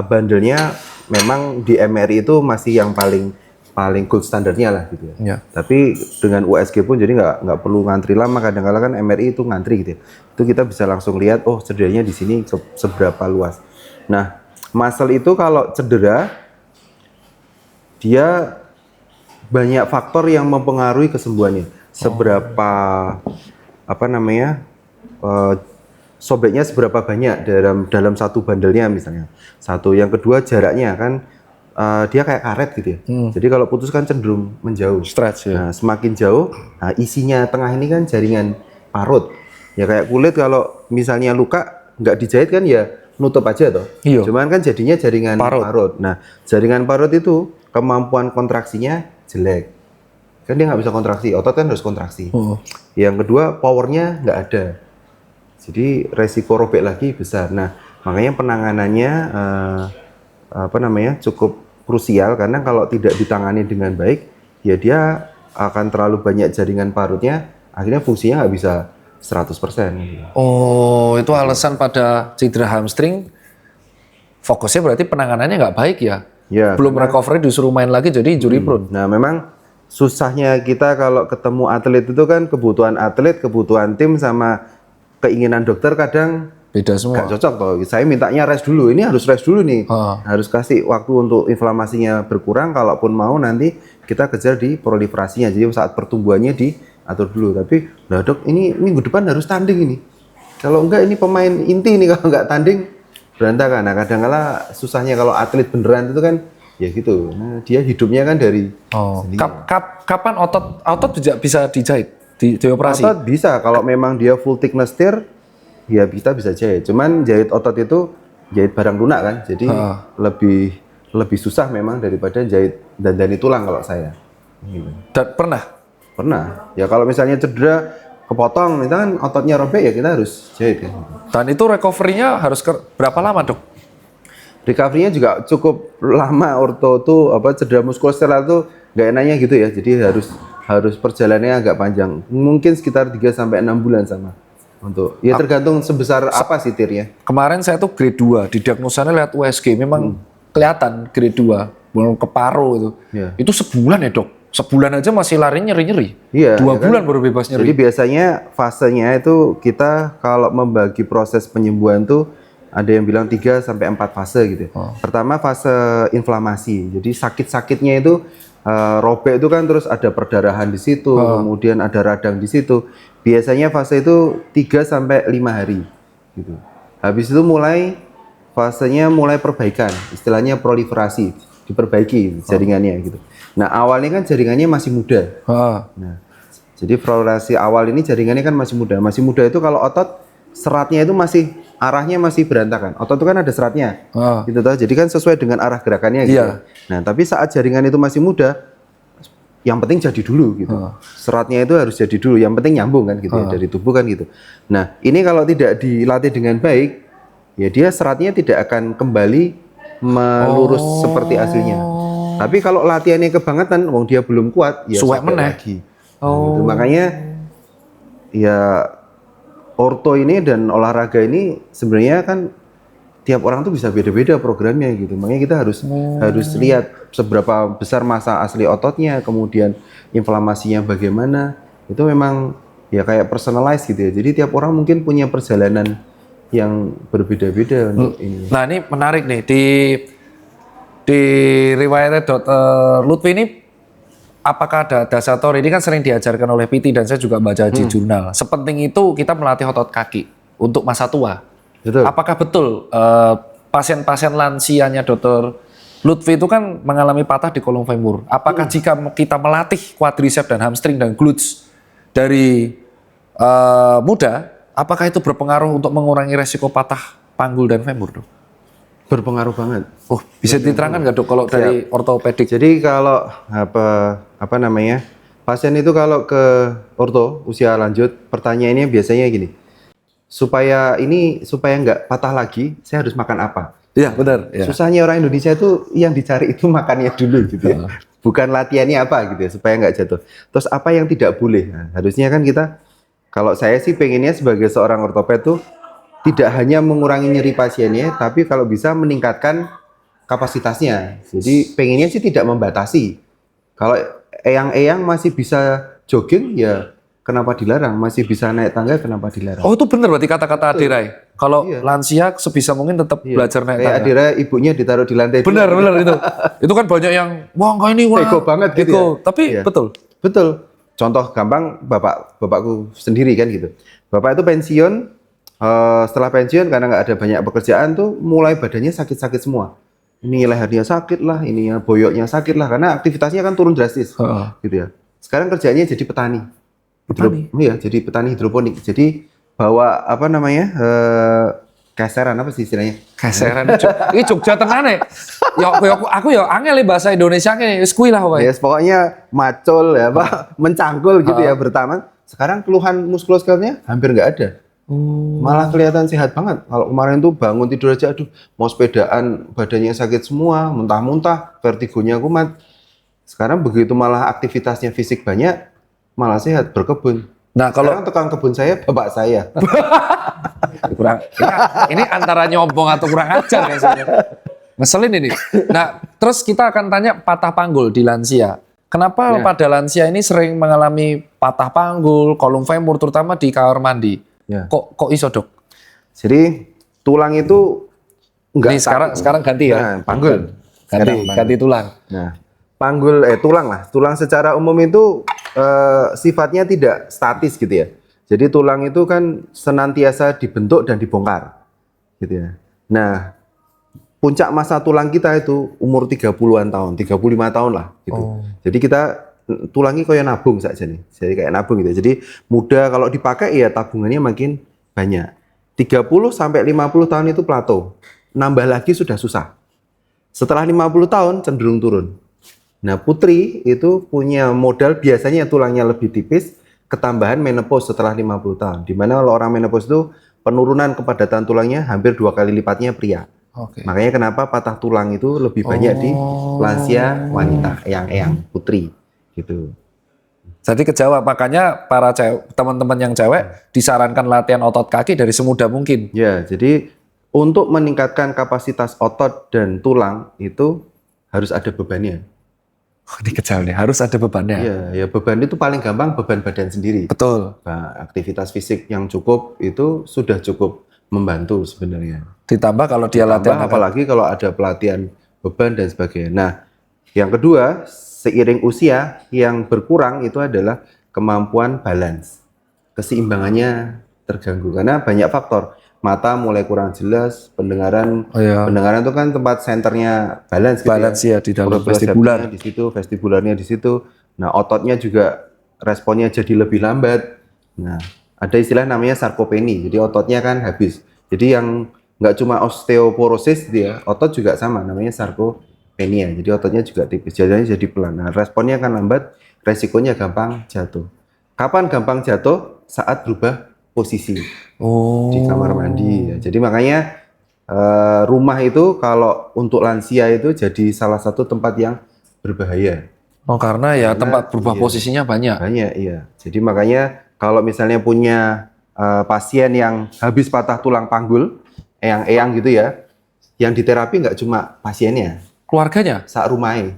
Speaker 2: bandelnya, memang di MRI itu masih yang paling gold standarnya lah gitu ya.
Speaker 1: Ya.
Speaker 2: Tapi dengan USG pun jadi nggak perlu ngantri lama. Kadang-kadang kan MRI itu ngantri gitu ya. Itu kita bisa langsung lihat, oh cederanya di sini seberapa luas. Nah, muscle itu kalau cedera, dia banyak faktor yang mempengaruhi kesembuhannya. Seberapa sobeknya seberapa banyak dalam satu bandelnya misalnya. Satu, yang kedua jaraknya kan dia kayak karet gitu ya. Jadi kalau putus kan cenderung menjauh.
Speaker 1: Stretch ya.
Speaker 2: Nah, semakin jauh, isinya tengah ini kan jaringan parut. Ya kayak kulit kalau misalnya luka nggak dijahit kan ya nutup aja toh.
Speaker 1: Iya.
Speaker 2: Cuman kan jadinya jaringan parut. Nah, jaringan parut itu kemampuan kontraksinya jelek. Kan dia nggak bisa kontraksi, otot kan harus kontraksi. Yang kedua, powernya nggak ada. Jadi resiko robek lagi besar. Nah, makanya penanganannya cukup krusial, karena kalau tidak ditangani dengan baik, ya dia akan terlalu banyak jaringan parutnya, akhirnya fungsinya nggak bisa 100%.
Speaker 1: Oh, itu alasan pada cedera hamstring. Fokusnya berarti penanganannya nggak baik ya?
Speaker 2: Ya.
Speaker 1: Belum recovery disuruh main lagi jadi injury prone.
Speaker 2: Nah, memang susahnya kita kalau ketemu atlet itu kan kebutuhan atlet, kebutuhan tim sama keinginan dokter kadang
Speaker 1: beda semua.
Speaker 2: Gak cocok toh. Saya mintanya rest dulu. Ini harus rest dulu nih. Harus kasih waktu untuk inflamasinya berkurang. Kalaupun mau nanti kita kejar di proliferasinya. Jadi saat pertumbuhannya diatur dulu. Tapi, nah dok, ini minggu depan harus tanding ini. Kalau enggak ini pemain inti nih, kalau enggak tanding berantakan. Nah kadang-kala susahnya kalau atlet beneran itu kan ya gitu. Nah, dia hidupnya kan dari
Speaker 1: kapan otot bisa dijahit? Dioperasi?
Speaker 2: Otot bisa, kalau memang dia full thickness tear, ya kita bisa jahit. Cuman jahit otot itu jahit barang lunak kan, jadi lebih susah memang daripada jahit dandani tulang kalau saya. Gitu.
Speaker 1: Dan pernah?
Speaker 2: Pernah. Ya kalau misalnya cedera kepotong, misalkan ototnya robek ya kita harus jahit kan.
Speaker 1: Dan itu recovery-nya harus berapa lama dok?
Speaker 2: Recovery-nya juga cukup lama. Orto tuh cedera muskuloskeletal tuh nggak enaknya gitu ya, jadi harus perjalanannya agak panjang, mungkin sekitar 3-6 bulan sama untuk ya tergantung sebesar apa sih tirnya.
Speaker 1: Kemarin saya tuh grade 2, didiagnosanya lihat USG, memang kelihatan grade 2, belum ke paru itu. Itu sebulan ya dok? Sebulan aja masih lari nyeri-nyeri.
Speaker 2: Iya.
Speaker 1: 2 bulan baru bebas nyeri.
Speaker 2: Jadi biasanya fasenya itu kita kalau membagi proses penyembuhan tuh ada yang bilang 3-4 fase gitu. Pertama fase inflamasi, jadi sakit-sakitnya itu robek itu kan terus ada perdarahan di situ, kemudian ada radang di situ. Biasanya fase itu 3-5 hari gitu. Habis itu fasenya mulai perbaikan, istilahnya proliferasi, diperbaiki jaringannya gitu. Nah, awalnya kan jaringannya masih muda. Nah, jadi proliferasi awal ini jaringannya kan masih muda. Masih muda itu kalau otot seratnya itu masih arahnya masih berantakan. Otot itu kan ada seratnya,
Speaker 1: Ah.
Speaker 2: gitu toh. Jadi kan sesuai dengan arah gerakannya gitu.
Speaker 1: Iya.
Speaker 2: Nah, tapi saat jaringan itu masih muda, yang penting jadi dulu gitu. Seratnya itu harus jadi dulu. Yang penting nyambung kan gitu ya, dari tubuh kan gitu. Nah, ini kalau tidak dilatih dengan baik, ya dia seratnya tidak akan kembali melurus seperti aslinya. Tapi kalau latihannya kebangetan, wong dia belum kuat, ya
Speaker 1: Suwek
Speaker 2: sampai
Speaker 1: meneh.
Speaker 2: lagi. Nah, gitu. Makanya ya orto ini dan olahraga ini sebenarnya kan tiap orang tuh bisa beda-beda programnya gitu. Makanya kita harus lihat seberapa besar massa asli ototnya, kemudian inflamasinya bagaimana. Itu memang ya kayak personalized gitu ya. Jadi tiap orang mungkin punya perjalanan yang berbeda-beda untuk ini.
Speaker 1: Nah ini menarik nih di riwayatnya Dr. Lutfi ini, apakah ada dasar teori ini kan sering diajarkan oleh PT dan saya juga baca di jurnal. Sepenting itu kita melatih otot kaki untuk masa tua.
Speaker 2: Betul.
Speaker 1: Apakah betul pasien-pasien lansianya Dr. Lutfi itu kan mengalami patah di kolong femur? Apakah jika kita melatih quadricep dan hamstring dan glutes dari muda, apakah itu berpengaruh untuk mengurangi resiko patah panggul dan femur, Dok?
Speaker 2: Berpengaruh banget.
Speaker 1: Oh, bisa diterangkan nggak, Dok, kalau dari ortopedik?
Speaker 2: Jadi kalau apa namanya, pasien itu kalau ke orto usia lanjut, pertanyaannya biasanya gini, supaya nggak patah lagi, saya harus makan apa?
Speaker 1: Iya, benar. Ya.
Speaker 2: Susahnya orang Indonesia itu yang dicari itu makannya dulu gitu ya. Bukan latihannya apa gitu ya, supaya nggak jatuh. Terus apa yang tidak boleh? Nah, harusnya kan kita, kalau saya sih pengennya sebagai seorang ortoped tuh tidak hanya mengurangi nyeri pasiennya, tapi kalau bisa meningkatkan kapasitasnya. Jadi pengennya sih tidak membatasi. Kalau eyang-eyang masih bisa jogging, ya kenapa dilarang? Masih bisa naik tangga, kenapa dilarang?
Speaker 1: Oh, itu benar berarti kata-kata Adirai. Kalau
Speaker 2: Iya.
Speaker 1: lansia sebisa mungkin tetap belajar naik
Speaker 2: Kayak
Speaker 1: tangga.
Speaker 2: Adira ibunya ditaruh di lantai.
Speaker 1: Benar, benar itu. Itu kan banyak yang wah enggak ini wah.
Speaker 2: Ego banget gitu
Speaker 1: Ego.
Speaker 2: ya.
Speaker 1: Tapi
Speaker 2: Iya.
Speaker 1: betul.
Speaker 2: Betul. Contoh gampang bapakku sendiri kan gitu. Bapak itu pensiun, setelah pensiun karena nggak ada banyak pekerjaan tuh mulai badannya sakit-sakit semua. Ini lehernya sakit lah, ini ya boyoknya sakit lah karena aktivitasnya kan turun drastis, gitu ya. Sekarang kerjanya jadi petani. Iya, jadi petani hidroponik. Jadi bawa apa namanya keseran apa sih istilahnya?
Speaker 1: Keseran. Ini Jogja tenan ya. Aku ya angel bahasa Indonesia nih. Wis kuwi lah wae.
Speaker 2: Ya, pokoknya macul ya, apa mencangkul gitu ya bertaman. Sekarang keluhan muskuloskeletnya hampir nggak ada. Malah kelihatan sehat banget. Kalau kemarin tuh bangun tidur aja, aduh mau sepedaan badannya sakit semua, muntah-muntah, vertigonya kumat. Sekarang begitu malah aktivitasnya fisik banyak, malah sehat, berkebun.
Speaker 1: Nah, kalau
Speaker 2: Sekarang tukang kebun saya bapak saya.
Speaker 1: kurang ini antara nyombong atau kurang ajar ya sebenarnya. Ngeselin ini. Nah, terus kita akan tanya patah panggul di lansia. Kenapa pada lansia ini sering mengalami patah panggul, kolong femur terutama di kamar mandi?
Speaker 2: Ya.
Speaker 1: Kok iso, Dok?
Speaker 2: Jadi tulang itu enggak
Speaker 1: Nih sekarang ganti ya.
Speaker 2: Nah, panggul.
Speaker 1: Ganti tulang.
Speaker 2: Nah, panggul tulang lah. Tulang secara umum itu sifatnya tidak statis gitu ya. Jadi tulang itu kan senantiasa dibentuk dan dibongkar. Gitu ya. Nah, puncak masa tulang kita itu umur 30-an tahun, 35 tahun lah gitu. Jadi kita tulangnya kayak nabung saja nih. Jadi kayak nabung gitu. Jadi muda kalau dipakai ya tabungannya makin banyak. 30 sampai 50 tahun itu plato. Nambah lagi sudah susah. Setelah 50 tahun cenderung turun. Nah, putri itu punya modal biasanya tulangnya lebih tipis, ketambahan menopause setelah 50 tahun. Di mana kalau orang menopause itu penurunan kepadatan tulangnya hampir 2 kali lipatnya pria.
Speaker 1: Oke.
Speaker 2: Makanya kenapa patah tulang itu lebih banyak di lansia wanita, eyang-eyang, putri gitu.
Speaker 1: Jadi kejawab, makanya para teman-teman yang cewek disarankan latihan otot kaki dari semuda mungkin.
Speaker 2: Ya, jadi untuk meningkatkan kapasitas otot dan tulang itu harus ada bebannya.
Speaker 1: Ini kejauh nih, harus ada bebannya.
Speaker 2: Iya, ya beban itu paling gampang beban badan sendiri.
Speaker 1: Betul.
Speaker 2: Nah, aktivitas fisik yang cukup itu sudah cukup membantu sebenarnya.
Speaker 1: Ditambah kalau dia latihan
Speaker 2: Apalagi kalau ada pelatihan beban dan sebagainya. Nah, yang kedua, seiring usia yang berkurang itu adalah kemampuan balance. Keseimbangannya terganggu karena banyak faktor. Mata mulai kurang jelas, pendengaran pendengaran itu kan tempat senternya balance gitu
Speaker 1: balance ya di dalam
Speaker 2: vestibular di situ, vestibularnya di situ. Nah, ototnya juga responnya jadi lebih lambat. Nah, ada istilah namanya sarkopeni. Jadi ototnya kan habis. Jadi yang nggak cuma osteoporosis dia, otot juga sama, namanya sarkopenia. Jadi ototnya juga tipis, jadi pelan. Nah, responnya akan lambat, resikonya gampang jatuh. Kapan gampang jatuh? Saat berubah posisi di kamar mandi. Ya. Jadi makanya rumah itu kalau untuk lansia itu jadi salah satu tempat yang berbahaya.
Speaker 1: Oh, karena ya tempat berubah posisinya banyak.
Speaker 2: Banyak, iya. Jadi makanya kalau misalnya punya pasien yang habis patah tulang panggul, eyang-eyang gitu ya, yang diterapi nggak cuma pasiennya,
Speaker 1: Keluarganya?
Speaker 2: sak rumahnya.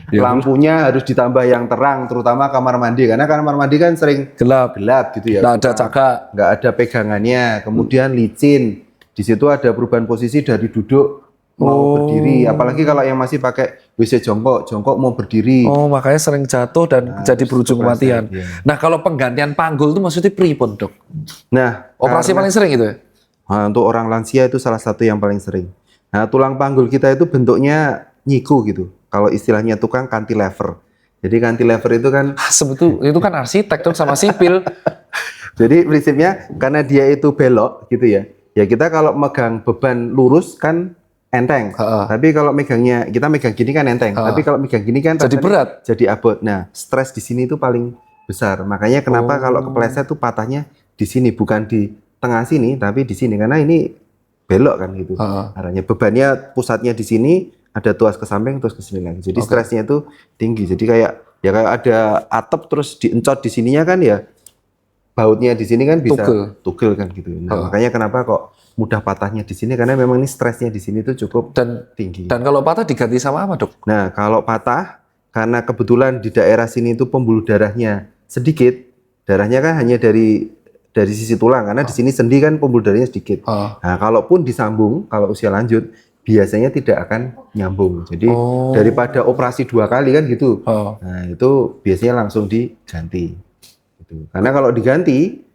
Speaker 1: Ya,
Speaker 2: Lampunya harus ditambah yang terang, terutama kamar mandi, karena kamar mandi kan sering
Speaker 1: gelap.
Speaker 2: gelap gitu ya.
Speaker 1: Nggak ada cagak.
Speaker 2: Nggak ada pegangannya, kemudian licin. Di situ ada perubahan posisi dari duduk mau berdiri, apalagi kalau yang masih pakai WC jongkok mau berdiri.
Speaker 1: Oh, makanya sering jatuh dan jadi berujung kematian.
Speaker 2: Iya.
Speaker 1: Nah, kalau penggantian panggul itu maksudnya pripun, Dok?
Speaker 2: Nah,
Speaker 1: Operasi paling sering itu ya?
Speaker 2: nah, untuk orang lansia itu salah satu yang paling sering. Nah, tulang panggul kita itu bentuknya nyiku gitu. Kalau istilahnya tukang cantilever. Jadi cantilever itu kan
Speaker 1: Sebetulnya itu kan arsitek, Dok, sama sipil.
Speaker 2: jadi prinsipnya karena dia itu belok gitu ya. Ya kita kalau megang beban lurus kan enteng. Tapi kalau kita megang gini kan enteng. Tapi kalau megang gini kan
Speaker 1: Jadi
Speaker 2: rasanya
Speaker 1: berat.
Speaker 2: Jadi abot. Nah, stres di sini itu paling besar. Makanya kenapa kalau kepleset tuh patahnya di sini, bukan di tengah sini, tapi di sini karena ini belok kan gitu. Arahnya bebannya pusatnya di sini, ada tuas ke samping terus ke sini lagi. Jadi stresnya itu tinggi. Jadi kayak ada atap terus diencot di sininya kan ya. Bautnya di sini kan bisa tugel kan gitu. Nah, makanya kenapa kok mudah patahnya di sini, karena memang ini stresnya di sini tuh cukup tinggi.
Speaker 1: Dan kalau patah diganti sama apa, Dok?
Speaker 2: Nah, kalau patah karena kebetulan di daerah sini itu pembuluh darahnya sedikit, darahnya kan hanya dari sisi tulang, karena di sini sendi kan pembuluh darahnya sedikit. Nah, kalaupun disambung, kalau usia lanjut biasanya tidak akan nyambung. Jadi daripada operasi 2 kali kan gitu. Nah, itu biasanya langsung diganti. Gitu. Karena kalau diganti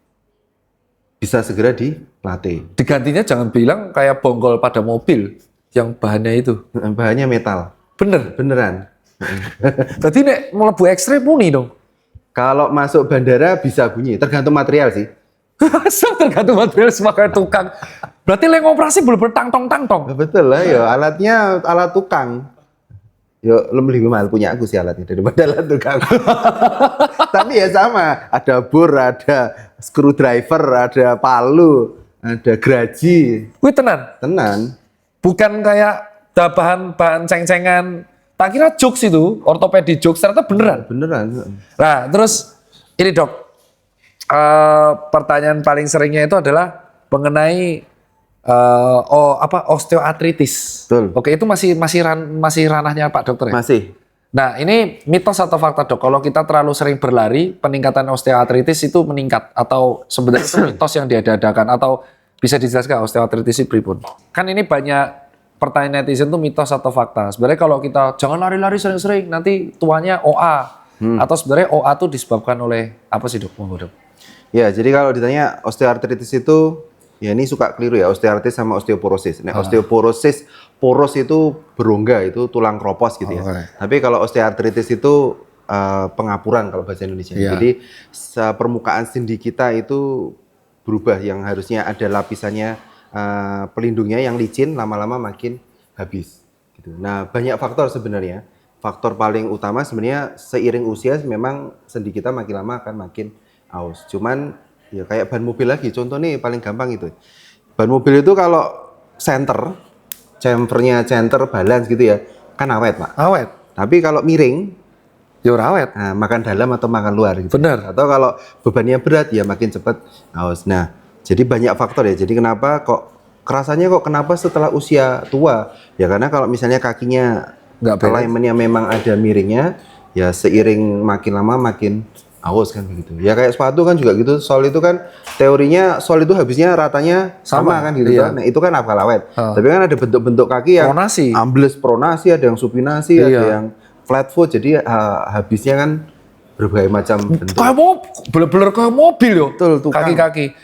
Speaker 2: bisa segera dilatih.
Speaker 1: Digantinya jangan bilang kayak bonggol pada mobil yang bahannya itu.
Speaker 2: Bahannya metal. Beneran.
Speaker 1: Berarti nek mlebu ekstrim muni dong.
Speaker 2: Kalau masuk bandara bisa bunyi, tergantung material sih.
Speaker 1: Tergantung material sebagai tukang. Berarti lek operasi bener-bener tang-tong.
Speaker 2: Betul lah, ya alatnya alat tukang. Yo lebih mahal punya aku sih alatnya daripada alat tukang. Tapi ya sama, ada bor, ada screwdriver, ada palu, ada geraji.
Speaker 1: Wih tenan.
Speaker 2: Bukan
Speaker 1: kayak bahan ceng-cengan. Tak kira jokes itu, ortopedi jokes, ternyata beneran. Nah, terus ini Dok, pertanyaan paling seringnya itu adalah mengenai osteoartritis.
Speaker 2: Betul.
Speaker 1: Oke, itu masih ranahnya Pak Dokter ya?
Speaker 2: Masih.
Speaker 1: Nah, ini mitos atau fakta, Dok? Kalau kita terlalu sering berlari, peningkatan osteoartritis itu meningkat, atau sebenarnya itu mitos yang diada-adakan, atau bisa dijelaskan osteoartritis itu pripun? Kan ini banyak pertanyaan netizen itu mitos atau fakta. Sebenarnya kalau kita jangan lari-lari sering-sering, nanti tuanya OA. Atau sebenarnya OA itu disebabkan oleh apa sih, Dok? Dok?
Speaker 2: Ya, jadi kalau ditanya osteoartritis itu, ya ini suka keliru ya, osteoartritis sama osteoporosis. Nah, osteoporosis, poros itu berongga, itu tulang kropos gitu ya. Tapi kalau osteoartritis itu pengapuran kalau bahasa Indonesia. Jadi permukaan sendi kita itu berubah, yang harusnya ada lapisannya pelindungnya yang licin, lama-lama makin habis. Gitu. Nah, banyak faktor sebenarnya. Faktor paling utama sebenarnya seiring usia memang sendi kita makin lama akan makin aus. Cuman ya kayak ban mobil lagi, contoh nih paling gampang itu. Ban mobil itu kalau chamfernya balance gitu ya, kan awet Pak.
Speaker 1: Awet.
Speaker 2: Tapi kalau miring,
Speaker 1: ya awet.
Speaker 2: Nah, makan dalam atau makan luar gitu.
Speaker 1: Benar.
Speaker 2: Atau kalau bebannya berat ya makin cepat aus. Nah, jadi banyak faktor ya. Jadi kenapa kenapa setelah usia tua? Ya karena kalau misalnya kakinya alignmentnya memang ada miringnya, ya seiring makin lama makin aus kan begitu. Ya kayak sepatu kan juga gitu. Sol itu kan teorinya sol itu habisnya ratanya sama kan gitu kan. Nah, itu kan akal awet. Tapi kan ada bentuk-bentuk kaki yang ambles pronasi, ada yang supinasi, ada yang flat foot. Jadi habisnya kan berbagai macam bentuk.
Speaker 1: Kayak bener-bener kayak mobil yo.
Speaker 2: Betul,
Speaker 1: kaki-kaki.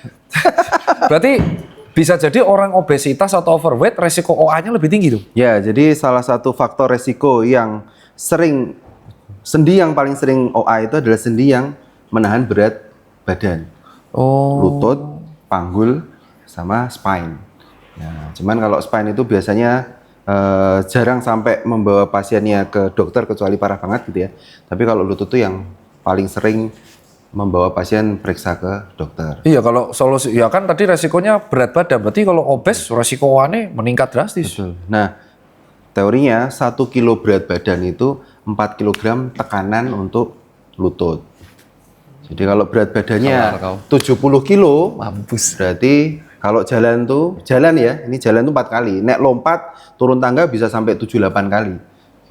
Speaker 1: Berarti bisa jadi orang obesitas atau overweight resiko OA-nya lebih tinggi tuh.
Speaker 2: Ya, jadi salah satu faktor resiko yang sendi yang paling sering OA itu adalah sendi yang menahan berat badan. Lutut, panggul, sama spine. Nah, cuman kalau spine itu biasanya jarang sampai membawa pasiennya ke dokter kecuali parah banget gitu ya. Tapi kalau lutut itu yang paling sering membawa pasien periksa ke dokter.
Speaker 1: Iya, kalau solusi ya kan tadi resikonya berat badan, berarti kalau obes resikonya meningkat drastis.
Speaker 2: Betul. Nah, teorinya 1 kilo berat badan itu 4 kilogram tekanan untuk lutut. Jadi kalau berat badannya 70 kilo,
Speaker 1: Mampus.
Speaker 2: berarti kalau jalan ya, ini jalan tuh 4 kali. Nek lompat, turun tangga bisa sampai 7-8 kali.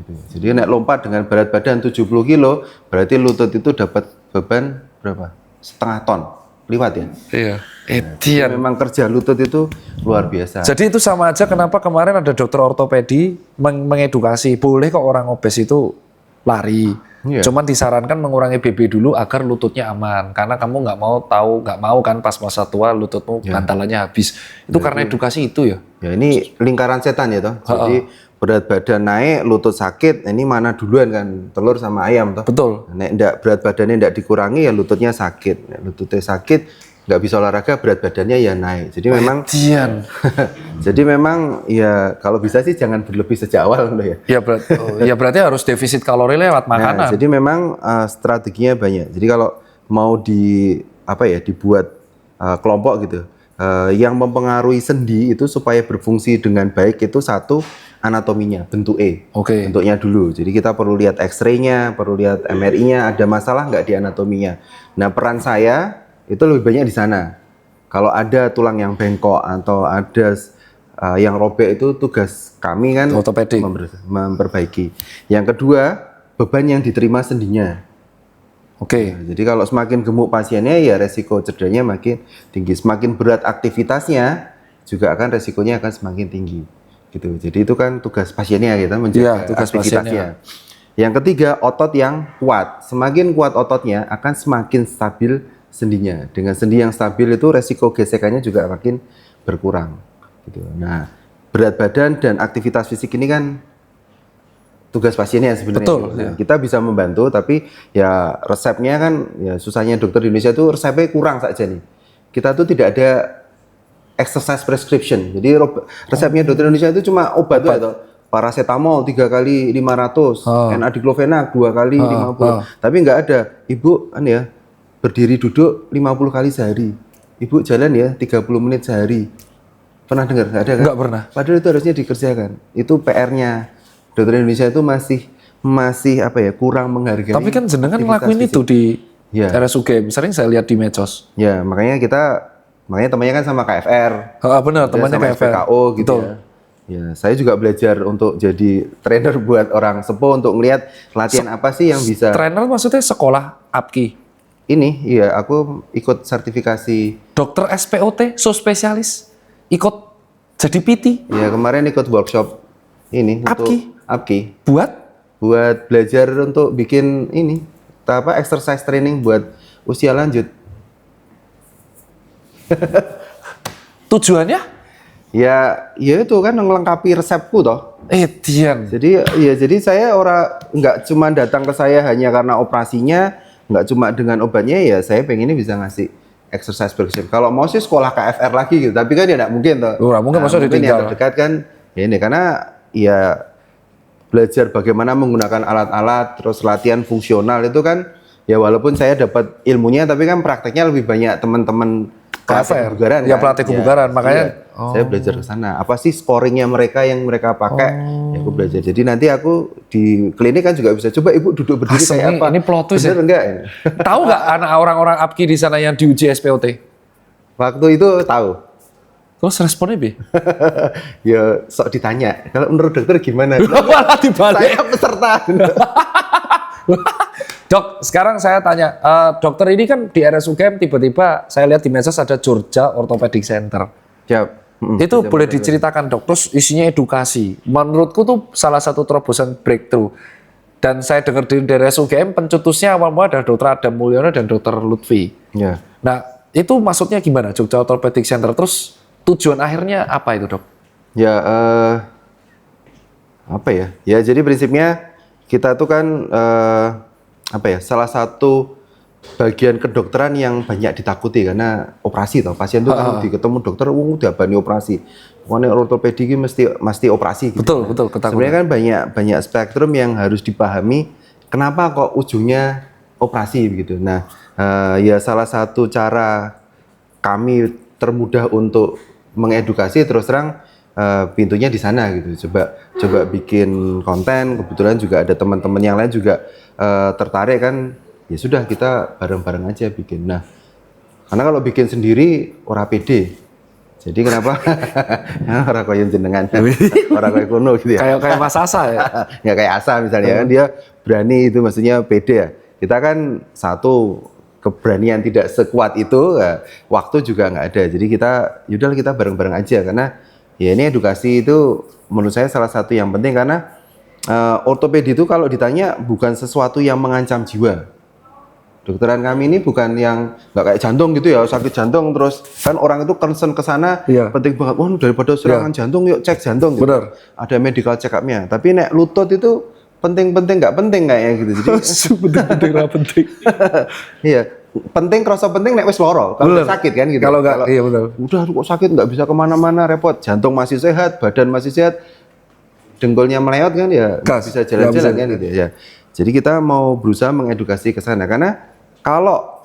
Speaker 2: Gitu. Jadi nek lompat dengan berat badan 70 kilo, berarti lutut itu dapat beban berapa? Setengah ton. Liwat ya?
Speaker 1: Iya.
Speaker 2: Jadi memang kerja lutut itu luar biasa.
Speaker 1: Jadi itu sama aja kenapa kemarin ada dokter ortopedi mengedukasi, boleh kok orang obes itu lari.
Speaker 2: Iya.
Speaker 1: Cuman disarankan mengurangi BB dulu agar lututnya aman. Karena kamu nggak mau kan pas masa tua lututmu bantalannya habis. Itu karena edukasi itu ya.
Speaker 2: Ya ini lingkaran setan ya toh. Jadi berat badan naik, lutut sakit, ini mana duluan kan? Telur sama ayam toh.
Speaker 1: Betul.
Speaker 2: Nek berat badannya ndak dikurangi ya lututnya sakit. Nek lututnya sakit, nggak bisa olahraga, berat badannya ya naik. Jadi memang jadi memang ya kalau bisa sih jangan berlebih sejak awal loh ya.
Speaker 1: Ya berarti harus defisit kalori lewat makanan.
Speaker 2: Nah, jadi memang strateginya banyak. Jadi kalau mau dibuat kelompok gitu, yang mempengaruhi sendi itu supaya berfungsi dengan baik itu satu anatominya, bentuk bentuknya dulu. Jadi kita perlu lihat X-ray-nya, perlu lihat MRI-nya, ada masalah nggak di anatominya. Nah peran saya itu lebih banyak di sana. Kalau ada tulang yang bengkok atau ada yang robek itu tugas kami kan
Speaker 1: ortopedik
Speaker 2: memperbaiki. Yang kedua, beban yang diterima sendinya.
Speaker 1: Oke.
Speaker 2: Jadi kalau semakin gemuk pasiennya ya resiko cederanya makin tinggi. Semakin berat aktivitasnya juga akan resikonya akan semakin tinggi. Gitu. Jadi itu kan tugas pasiennya kita menjaga
Speaker 1: tugas
Speaker 2: aktivitasnya. Yang ketiga, otot yang kuat. Semakin kuat ototnya akan semakin stabil sendinya. Dengan sendi yang stabil itu resiko gesekannya juga makin berkurang. Gitu. Nah, berat badan dan aktivitas fisik ini kan tugas pasiennya sebenarnya.
Speaker 1: Betul.
Speaker 2: Nah, kita bisa membantu, tapi ya resepnya kan ya susahnya dokter di Indonesia itu resepnya kurang saja nih. Kita tuh tidak ada exercise prescription. Jadi resepnya dokter Indonesia itu cuma obat. Tuh, paracetamol 3 kali 500, N-aceclofenac 2 kali 50. Tapi nggak ada. Ibu kan ya berdiri duduk 50 kali sehari. Ibu jalan ya 30 menit sehari. Pernah dengar? Nggak ada kan?
Speaker 1: Nggak pernah.
Speaker 2: Padahal itu harusnya dikerjakan. Itu PR-nya. Dokter Indonesia itu masih kurang menghargai.
Speaker 1: Tapi kan jenengan ngelakuin itu di RSUGM. Sering saya lihat di medsos.
Speaker 2: Ya, makanya temannya kan sama KFR.
Speaker 1: Benar, temannya
Speaker 2: sama
Speaker 1: KFR.
Speaker 2: FPKO gitu. Ya, saya juga belajar untuk jadi trainer buat orang sepuh untuk melihat latihan apa sih yang bisa.
Speaker 1: Trainer maksudnya sekolah APKI.
Speaker 2: Ini, iya, aku ikut sertifikasi.
Speaker 1: Dokter SPOT, spesialis, ikut jadi PT.
Speaker 2: Ya, kemarin ikut workshop ini untuk APKI. Buat belajar untuk bikin ini, exercise training buat usia lanjut.
Speaker 1: Tujuannya?
Speaker 2: Ya itu kan melengkapi resepku toh. Jadi saya nggak cuma datang ke saya hanya karena operasinya, nggak cuma dengan obatnya, ya saya pengennya bisa ngasih exercise prescription. Kalau mau sih sekolah KFR lagi gitu, tapi kan ya nggak mungkin toh.
Speaker 1: Mungkin
Speaker 2: yang terdekat kan ya ini, karena ya belajar bagaimana menggunakan alat-alat, terus latihan fungsional itu kan ya walaupun saya dapat ilmunya, tapi kan prakteknya lebih banyak teman-teman
Speaker 1: KFR,
Speaker 2: kebugaran
Speaker 1: ya pelatih kebugaran, makanya
Speaker 2: saya belajar ke sana. Apa sih scoringnya mereka yang mereka pakai? Ya aku belajar. Jadi nanti aku di klinik kan juga bisa coba ibu duduk berdiri kayak apa?
Speaker 1: Ini plot twist ya?
Speaker 2: Enggak?
Speaker 1: Tahu nggak anak orang-orang APKI di sana yang diuji SPOT?
Speaker 2: Waktu itu tahu.
Speaker 1: Terus responnya bi?
Speaker 2: Ya sok ditanya. Kalau menurut dokter gimana?
Speaker 1: Malah dibalik.
Speaker 2: Saya peserta.
Speaker 1: Dok, sekarang saya tanya, dokter ini kan di RSUGM tiba-tiba saya lihat di medsos ada Georgia Orthopedic Center. Itu boleh diceritakan dok, terus isinya edukasi. Menurutku tuh salah satu terobosan breakthrough. Dan saya dengar di RSUGM pencetusnya awal-mula adalah Dr. Adam Mulyono dan Dr. Lutfi.
Speaker 2: Ya.
Speaker 1: Nah, itu maksudnya gimana Georgia Orthopedic Center? Terus tujuan akhirnya apa itu dok?
Speaker 2: Ya, Ya jadi prinsipnya kita tuh kan salah satu bagian kedokteran yang banyak ditakuti karena operasi toh. Pasien tuh kan ketemu dokter udah bani operasi. Pokoknya ortopedi ini mesti operasi gitu.
Speaker 1: Betul, betul, ketakutan.
Speaker 2: Sebenarnya kan banyak spektrum yang harus dipahami kenapa kok ujungnya operasi begitu. Nah, ya salah satu cara kami termudah untuk mengedukasi terus terang pintunya di sana gitu. Coba bikin konten, kebetulan juga ada teman-teman yang lain juga tertarik kan. Ya sudah kita bareng-bareng aja bikin. Nah, karena kalau bikin sendiri ora pede. Jadi kenapa? Orang koyo jenengan, orang koyo kuno gitu ya.
Speaker 1: Kayak Mas Asa ya.
Speaker 2: Ya kayak Asa misalnya kan dia berani itu maksudnya pede ya. Kita kan satu keberanian tidak sekuat itu, waktu juga nggak ada. Jadi yaudahlah kita bareng-bareng aja karena ya ini edukasi itu menurut saya salah satu yang penting karena ortopedi itu kalau ditanya bukan sesuatu yang mengancam jiwa. Dokteran kami ini bukan yang nggak kayak jantung gitu ya, sakit jantung terus kan orang itu concern ke sana penting banget. Wah, daripada serangan jantung yuk cek jantung gitu.
Speaker 1: Benar.
Speaker 2: Ada medical check up-nya. Tapi nek lutut itu penting-penting nggak penting kayaknya gitu. Jadi
Speaker 1: penting nggak penting.
Speaker 2: Iya, penting kerasa penting nek wis loro. Kalau sakit kan gitu.
Speaker 1: Kalau nggak, iya benar.
Speaker 2: Udah kok sakit nggak bisa kemana-mana repot. Jantung masih sehat, badan masih sehat, dengkulnya melewat kan ya nggak bisa jalan-jalan kan gitu ya. Jadi kita mau berusaha mengedukasi ke sana karena kalau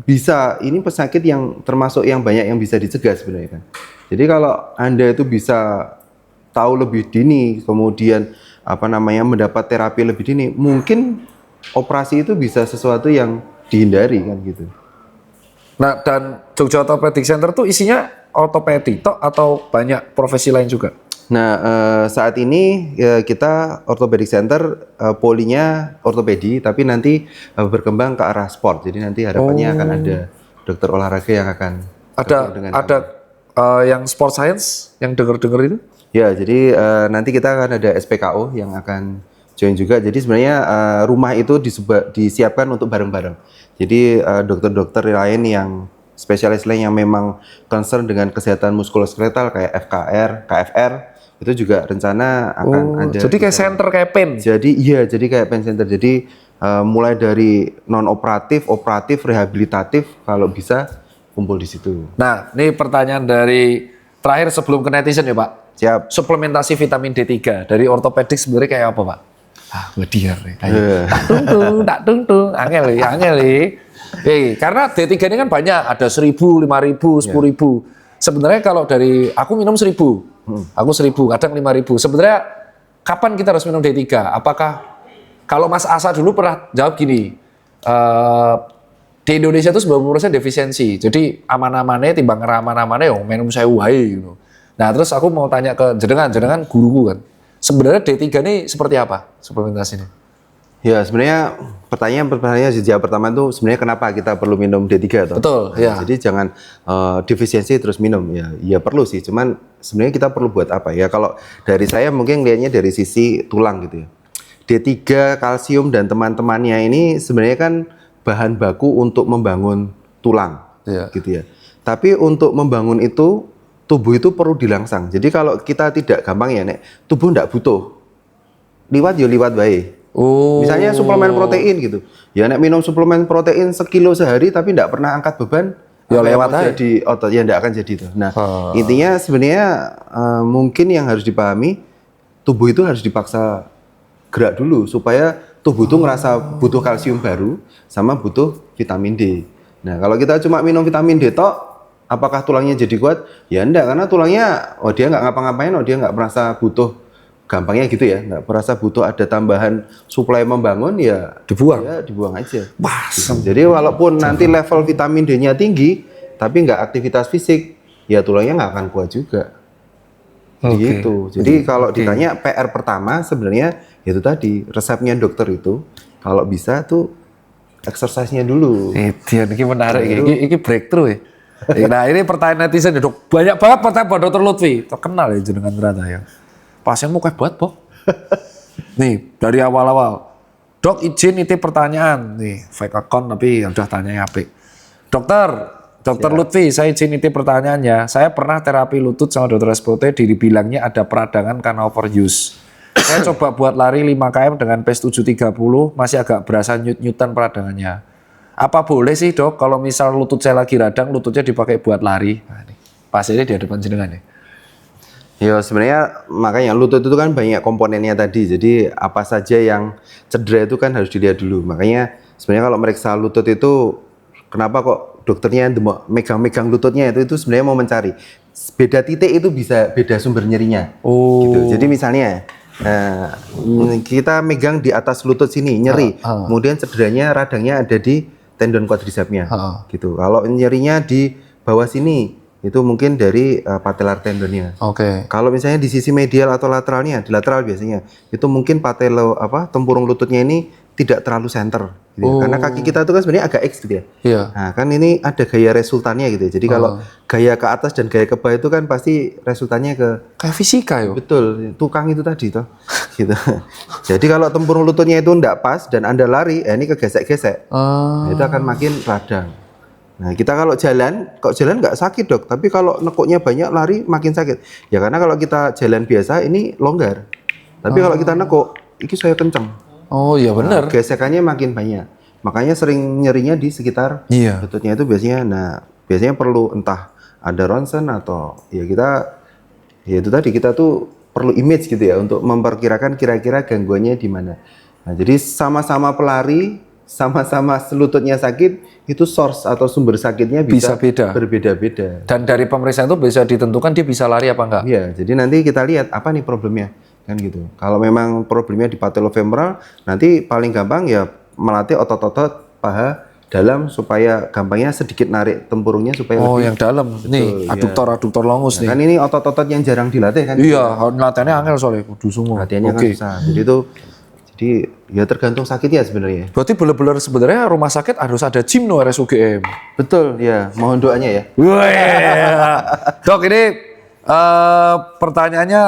Speaker 2: bisa, ini penyakit yang termasuk yang banyak yang bisa dicegah sebenarnya kan. Jadi kalau Anda itu bisa tahu lebih dini, kemudian mendapat terapi lebih dini, mungkin operasi itu bisa sesuatu yang dihindari kan gitu.
Speaker 1: Nah, dan Jogja Orthopedic Center tuh isinya ortopedi toh atau banyak profesi lain juga?
Speaker 2: Nah, saat ini kita Orthopedic Center polinya ortopedi, tapi nanti berkembang ke arah sport. Jadi nanti harapannya akan ada dokter olahraga yang akan
Speaker 1: ada yang sport science yang dengar-dengar itu?
Speaker 2: Ya, jadi nanti kita akan ada SPKO yang akan join juga. Jadi sebenarnya rumah itu disiapkan untuk bareng-bareng. Jadi dokter-dokter lain yang spesialis lain yang memang concern dengan kesehatan muskuloskeletal kayak FKR, KFR itu juga rencana akan ada.
Speaker 1: Jadi kayak center kayak PEN.
Speaker 2: Jadi kayak PEN center. Jadi mulai dari non operatif, operatif, rehabilitatif kalau bisa kumpul di situ.
Speaker 1: Nah, ini pertanyaan dari terakhir sebelum ke netizen ya, Pak.
Speaker 2: Siap.
Speaker 1: Suplementasi vitamin D3 dari ortopedik sebenarnya kayak apa, Pak? Wediar nih. Tak tungtung, angel nih. Karena D3 ini kan banyak, ada 1.000, 5.000, 10.000. Sebenarnya kalau dari aku minum 1.000, aku 1.000, kadang 5.000. Sebenarnya kapan kita harus minum D3? Apakah kalau Mas Asa dulu pernah jawab gini, di Indonesia itu 90% defisiensi. Jadi aman-amannya timbang ngeraman-amannya minum saya wae gitu. Nah, terus aku mau tanya ke jenengan guruku kan. Sebenarnya D3 ini seperti apa suplementasinya? Ya,
Speaker 2: sebenarnya pertanyaannya sejak pertama itu sebenarnya kenapa kita perlu minum D3 toh?
Speaker 1: Betul, ya.
Speaker 2: Jadi jangan defisiensi terus minum ya perlu sih, cuman sebenarnya kita perlu buat apa ya? Kalau dari saya mungkin lihatnya dari sisi tulang gitu ya. D3, kalsium dan teman-temannya ini sebenarnya kan bahan baku untuk membangun tulang, gitu ya. Tapi untuk membangun itu tubuh itu perlu dirangsang. Jadi kalau kita tidak gampang ya, tubuh tidak butuh. Liwat baik. Misalnya suplemen protein gitu. Ya minum suplemen protein sekilo sehari tapi tidak pernah angkat beban,
Speaker 1: ya lewat aja
Speaker 2: di otot ya tidak akan jadi itu. Nah, intinya sebenarnya mungkin yang harus dipahami, tubuh itu harus dipaksa gerak dulu supaya tubuh itu ngerasa butuh kalsium baru sama butuh vitamin D. Nah, kalau kita cuma minum vitamin D tok, apakah tulangnya jadi kuat? Ya enggak, karena tulangnya dia nggak ngapa-ngapain, dia nggak merasa butuh, gampangnya gitu ya, nggak merasa butuh ada tambahan suplai membangun, ya dibuang aja. Gitu. Jadi walaupun nanti level vitamin D-nya tinggi, tapi nggak aktivitas fisik, ya tulangnya nggak akan kuat juga. Gitu. Jadi kalau ditanya PR pertama sebenarnya itu tadi resepnya dokter itu kalau bisa tuh exercise-nya dulu.
Speaker 1: Ini menarik, ini breakthrough ya. Nah, ini pertanyaan netizen ya, Dok. Banyak banget pertanyaan Pak Dr. Lutfi. Terkenal ya jenengan ternyata ya. Pasienmu kayak buat, Pok. Nih, dari awal-awal. Dok, izin nitip pertanyaan. Nih, fake account tapi udah tanya apik. Dokter Lutfi, saya izin nitip pertanyaan ya. Saya pernah terapi lutut sama dokter SPOT, dibilangnya ada peradangan karena overuse. Saya coba buat lari 5 km dengan pace 730, masih agak berasa nyut-nyutan peradangannya. Apa boleh sih dok kalau misal lutut saya lagi radang, lututnya dipakai buat lari? Nah, ini pasiennya di hadapan jenengan ya.
Speaker 2: Ya sebenarnya makanya lutut itu kan banyak komponennya tadi. Jadi apa saja yang cedera itu kan harus dilihat dulu. Makanya sebenarnya kalau meriksa lutut itu kenapa kok dokternya megang-megang lututnya itu sebenarnya mau mencari beda titik itu bisa beda sumber nyerinya. Gitu. Jadi misalnya kita megang di atas lutut sini nyeri, kemudian cederanya radangnya ada di tendon quadricepsnya. Gitu. Kalau nyerinya di bawah sini itu mungkin dari patellar tendonnya. Kalau misalnya di sisi medial atau lateralnya, di lateral biasanya itu mungkin tempurung lututnya ini tidak terlalu center, gitu. Karena kaki kita itu kan sebenarnya agak X gitu ya. Nah kan ini ada gaya resultannya gitu. Jadi kalau gaya ke atas dan gaya ke bawah itu kan pasti resultannya ke
Speaker 1: kayak fisika yo.
Speaker 2: Betul, tukang itu tadi toh. Gitu. Jadi kalau tempurung lututnya itu enggak pas dan Anda lari, ini kegesek-gesek. Nah, itu akan makin radang. Nah kita kalau jalan nggak sakit dok, tapi kalau nekuknya banyak lari makin sakit. Ya karena kalau kita jalan biasa ini longgar, tapi kalau kita nekuk, ini saya kenceng.
Speaker 1: Oh iya benar.
Speaker 2: Gesekannya makin banyak, makanya sering nyerinya di sekitar lututnya itu biasanya. Nah biasanya perlu entah ada ronsen atau ya itu tadi kita tuh perlu image gitu ya untuk memperkirakan kira-kira gangguannya di mana. Nah jadi sama-sama pelari, sama-sama lututnya sakit, itu source atau sumber sakitnya bisa berbeda-beda.
Speaker 1: Dan dari pemeriksaan itu bisa ditentukan dia bisa lari apa enggak?
Speaker 2: Iya, jadi nanti kita lihat apa nih problemnya, kan gitu. Kalau memang problemnya di patellofemoral, nanti paling gampang ya melatih otot-otot paha dalam supaya gampangnya sedikit narik tempurungnya supaya
Speaker 1: yang dalam. Nih, aduktor longus nih.
Speaker 2: Kan ini otot-otot yang jarang dilatih kan.
Speaker 1: Iya, latihannya angel soalnya kudu sungu.
Speaker 2: Latihannya kan susah. Jadi ya tergantung sakitnya sebenarnya.
Speaker 1: Berarti bener-bener sebenarnya rumah sakit harus ada gym no RSUGM.
Speaker 2: Betul, ya. Mohon doanya ya.
Speaker 1: Dok, ini pertanyaannya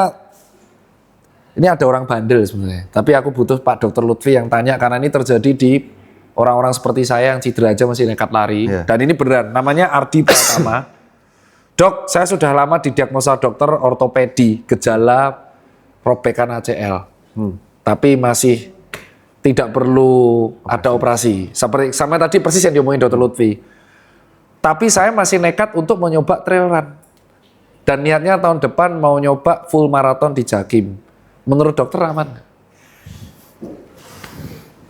Speaker 1: ini ada orang bandel sebenarnya. Tapi aku butuh Pak Dr. Lutfi yang tanya karena ini terjadi di orang-orang seperti saya yang cedera aja masih nekat lari. Dan ini beneran. Namanya Ardi Pratama. Dok, saya sudah lama didiagnosa dokter ortopedi gejala robekan ACL. Tapi masih tidak perlu ada operasi. Seperti sama tadi persis yang diomongin Dr. Lutfi. Tapi saya masih nekat untuk mencoba trail run. Dan niatnya tahun depan mau nyoba full marathon di Jakim. Menurut dokter aman?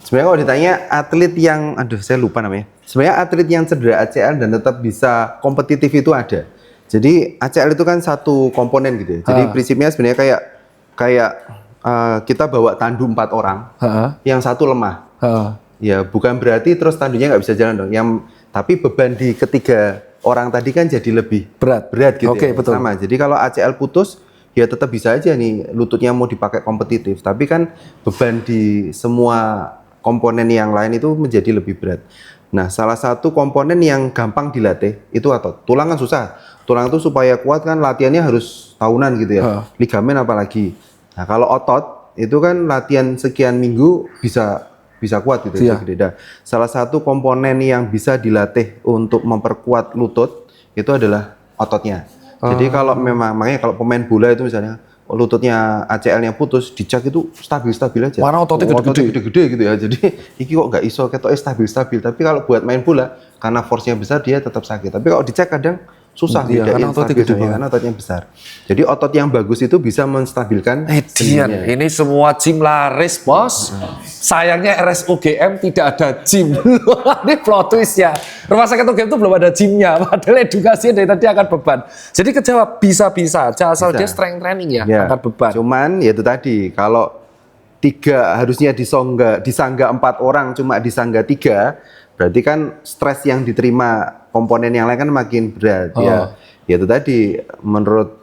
Speaker 2: Sebenarnya kalau ditanya atlet yang, saya lupa namanya. Sebenarnya atlet yang cedera ACL dan tetap bisa kompetitif itu ada. Jadi ACL itu kan satu komponen gitu ya. Jadi prinsipnya sebenarnya kayak kita bawa tandu 4 orang, yang satu lemah. Ya bukan berarti terus tandunya nggak bisa jalan dong. Tapi beban di ketiga orang tadi kan jadi lebih berat gitu.
Speaker 1: Betul.
Speaker 2: Sama. Jadi kalau ACL putus, ya tetap bisa aja nih lututnya mau dipakai kompetitif. Tapi kan beban di semua komponen yang lain itu menjadi lebih berat. Nah salah satu komponen yang gampang dilatih itu otot. Tulang kan susah. Tulang itu supaya kuat kan latihannya harus tahunan gitu ya. Ligamen apalagi. Nah kalau otot itu kan latihan sekian minggu bisa kuat gitu ya. Nah, salah satu komponen yang bisa dilatih untuk memperkuat lutut itu adalah ototnya. Jadi kalau makanya kalau pemain bola itu misalnya lututnya ACL-nya putus, dicek itu stabil aja.
Speaker 1: Mana ototnya
Speaker 2: gede-gede gitu ya. Jadi iki kok nggak iso ketoknya stabil. Tapi kalau buat main bola karena force-nya besar dia tetap sakit. Tapi kalau dicek kadang susah
Speaker 1: karena
Speaker 2: ototnya besar. Jadi otot yang bagus itu bisa menstabilkan
Speaker 1: sendinya. Ini semua gym laris, Bos. Sayangnya RSUGM tidak ada gym. Ini plot twist ya. Rumah sakit UGM itu belum ada gymnya. Padahal edukasinya dari tadi angkat beban. Jadi kejawab bisa-bisa aja asal dia strength training ya, angkat beban.
Speaker 2: Cuman ya itu tadi, kalau 3 harusnya disangga 4 orang cuma disangga 3, berarti kan stres yang diterima komponen yang lain kan makin berat. Ya itu tadi menurut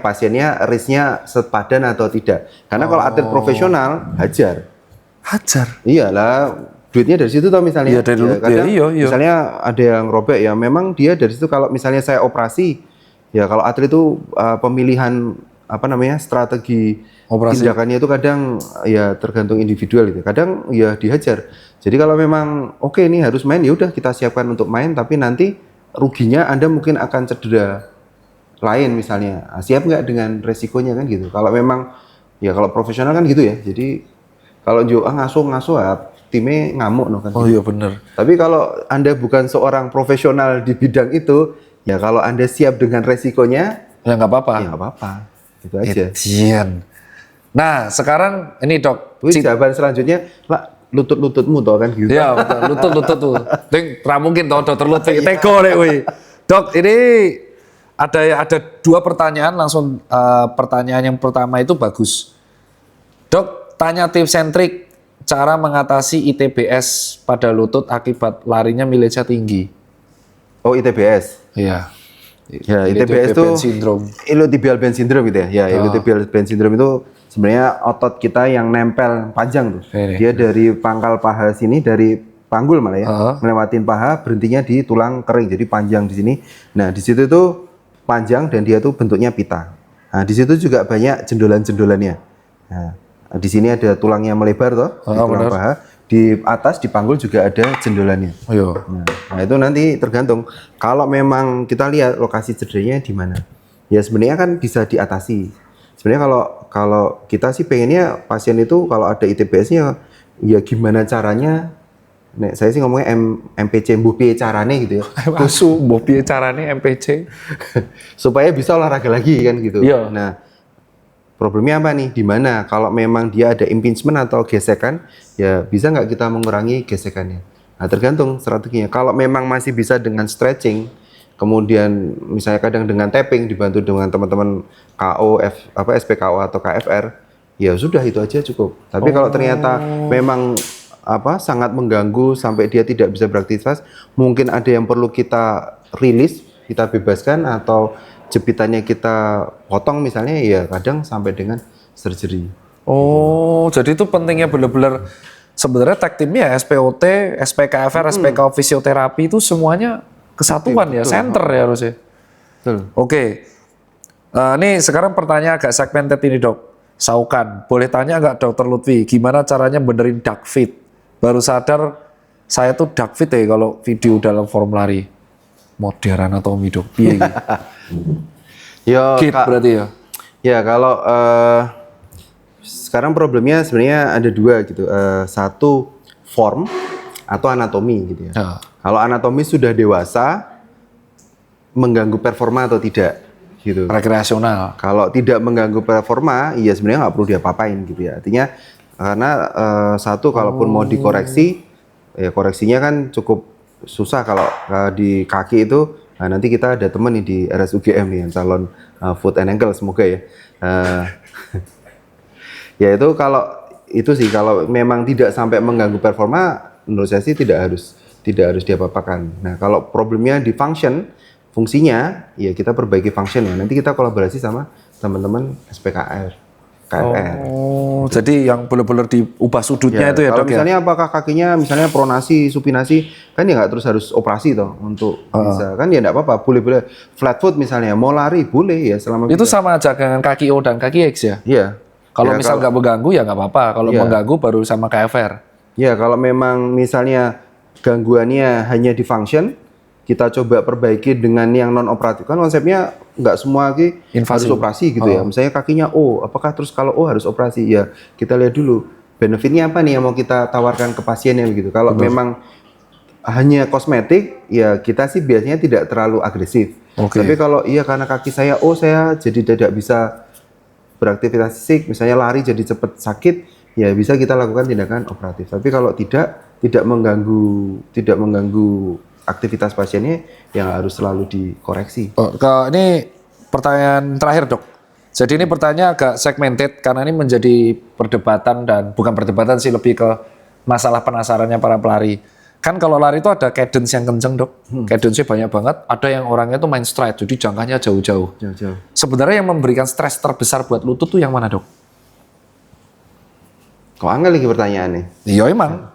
Speaker 2: pasiennya risknya sepadan atau tidak. Karena kalau atlet profesional hajar. Iyalah duitnya dari situ toh misalnya. Misalnya ada yang robek ya memang dia dari situ. Kalau misalnya saya operasi ya kalau atlet itu pemilihan strategi tindakannya itu kadang ya tergantung individual gitu. Kadang ya dihajar. Jadi kalau memang oke ini harus main ya udah kita siapkan untuk main, tapi nanti ruginya Anda mungkin akan cedera lain misalnya. Siap nggak dengan resikonya kan gitu. Kalau memang ya kalau profesional kan gitu ya. Jadi kalau ngasuh timnya ngamuk no kan.
Speaker 1: Oh iya bener.
Speaker 2: Tapi kalau Anda bukan seorang profesional di bidang itu, ya kalau Anda siap dengan resikonya,
Speaker 1: Ya nggak apa-apa.
Speaker 2: ya nggak apa-apa. Itu aja.
Speaker 1: Etienne. Nah sekarang ini dok.
Speaker 2: Wih, jawaban selanjutnya, Pak, lutut-lututmu toh kan gitu.
Speaker 1: Ya betul, lutut tuh. Ding, mungkin toh dokter Lutfi. Tego deh, wih. Dok, ini ada dua pertanyaan langsung. Pertanyaan yang pertama itu bagus. Dok, tanya tips and trik cara mengatasi ITBS pada lutut akibat larinya milesia tinggi.
Speaker 2: Oh, ITBS.
Speaker 1: Iya.
Speaker 2: Ya, ITBS itu
Speaker 1: sindrom.
Speaker 2: iliotibial band syndrome gitu ya. Ya, iliotibial band syndrome itu sebenarnya otot kita yang nempel panjang tuh.
Speaker 1: Ini.
Speaker 2: Dia dari pangkal paha sini, dari panggul malah ya, melewatin paha, berhentinya di tulang kering, jadi panjang di sini. Nah, di situ tuh panjang dan dia tuh bentuknya pita. Nah, di situ juga banyak jendolan-jendolannya. Nah, di sini ada tulangnya melebar toh, di tulang paha. Di atas di panggul juga ada jendolannya. Nah, itu nanti tergantung. Kalau memang kita lihat lokasi cederanya di mana, ya sebenarnya kan bisa diatasi. Sebenarnya kalau kita sih pengennya pasien itu kalau ada ITBS-nya, ya gimana caranya? Nek saya sih ngomongnya MPC mbuh piye carane gitu ya.
Speaker 1: Kusu mbuh piye carane MPC
Speaker 2: supaya bisa olahraga lagi kan gitu.
Speaker 1: Iya.
Speaker 2: Nah, problemnya apa nih? Di mana? Kalau memang dia ada impingement atau gesekan, ya bisa nggak kita mengurangi gesekannya? Nah, tergantung strateginya. Kalau memang masih bisa dengan stretching, kemudian misalnya kadang dengan tapping dibantu dengan teman-teman KO, SPKO atau KFR, ya sudah itu aja cukup. Tapi kalau ternyata memang sangat mengganggu sampai dia tidak bisa beraktivitas, mungkin ada yang perlu kita rilis, kita bebaskan atau jepitannya kita potong misalnya, ya kadang sampai dengan surgery.
Speaker 1: Oh, jadi itu pentingnya benar-benar sebenarnya tag timnya SPOT, SPKFR, SPKO fisioterapi itu semuanya kesatuan ya, center ya harusnya.
Speaker 2: Betul.
Speaker 1: Oke. Ini sekarang pertanyaan agak segmented ini dok. Saukan, boleh tanya nggak dokter Lutfi, gimana caranya benerin duck fit? Baru sadar saya tuh duck fit ya kalau video dalam form lari. Modern atau dok? Piye iki?
Speaker 2: Yo,
Speaker 1: Kit berarti ya?
Speaker 2: Ya kalau sekarang problemnya sebenarnya ada dua gitu. Satu form atau anatomi gitu ya. Kalau anatomi sudah dewasa, mengganggu performa atau tidak gitu.
Speaker 1: Rekreasional.
Speaker 2: Kalau tidak mengganggu performa, ya sebenarnya nggak perlu diapa-apain gitu ya. Artinya karena satu kalaupun mau dikoreksi, ya koreksinya kan cukup susah kalau di kaki itu. Nah, nanti kita ada teman nih di RSUGM nih yang calon foot and ankle, semoga ya. Ya itu kalau itu sih kalau memang tidak sampai mengganggu performa, menurut saya sih tidak harus diapa-apakan. Nah, kalau problemnya di fungsinya, ya kita perbaiki functionnya. Nanti kita kolaborasi sama teman-teman SPKR. KFR.
Speaker 1: Oh, jadi yang benar-benar diubah sudutnya itu ya
Speaker 2: kalau
Speaker 1: dok
Speaker 2: misalnya
Speaker 1: ya?
Speaker 2: apakah kakinya misalnya pronasi, supinasi, kan ya nggak terus harus operasi toh untuk bisa. Kan ya nggak apa-apa, boleh flat foot misalnya, mau lari boleh ya selama
Speaker 1: Itu sama aja dengan kaki O dan kaki X ya?
Speaker 2: Iya.
Speaker 1: Kalau
Speaker 2: Ya,
Speaker 1: misal nggak mengganggu ya nggak apa-apa, kalau
Speaker 2: Iya.
Speaker 1: mengganggu baru sama KFR.
Speaker 2: Ya kalau memang misalnya gangguannya hanya di function, kita coba perbaiki dengan yang non operatif. Kan konsepnya nggak semua harus operasi gitu ya. Misalnya kakinya O, apakah terus kalau O harus operasi? Ya kita lihat dulu benefitnya apa nih yang mau kita tawarkan ke pasiennya gitu. Kalau memang hanya kosmetik, ya kita sih biasanya tidak terlalu agresif. Tapi kalau iya karena kaki saya saya jadi tidak bisa beraktivitas fisik, misalnya lari jadi cepat sakit, ya bisa kita lakukan tindakan operatif. Tapi kalau tidak mengganggu aktivitas pasiennya, yang harus selalu dikoreksi.
Speaker 1: Ini pertanyaan terakhir dok. Jadi ini pertanyaan agak segmented karena ini menjadi perdebatan dan bukan perdebatan sih, lebih ke masalah penasarannya para pelari. Kan kalau lari itu ada cadence yang kenceng dok, cadence-nya banyak banget. Ada yang orangnya tuh main stride, jadi jangkanya jauh-jauh. Sebenarnya yang memberikan stres terbesar buat lutut tuh yang mana dok?
Speaker 2: Kok angel lagi pertanyaannya?
Speaker 1: Iya emang.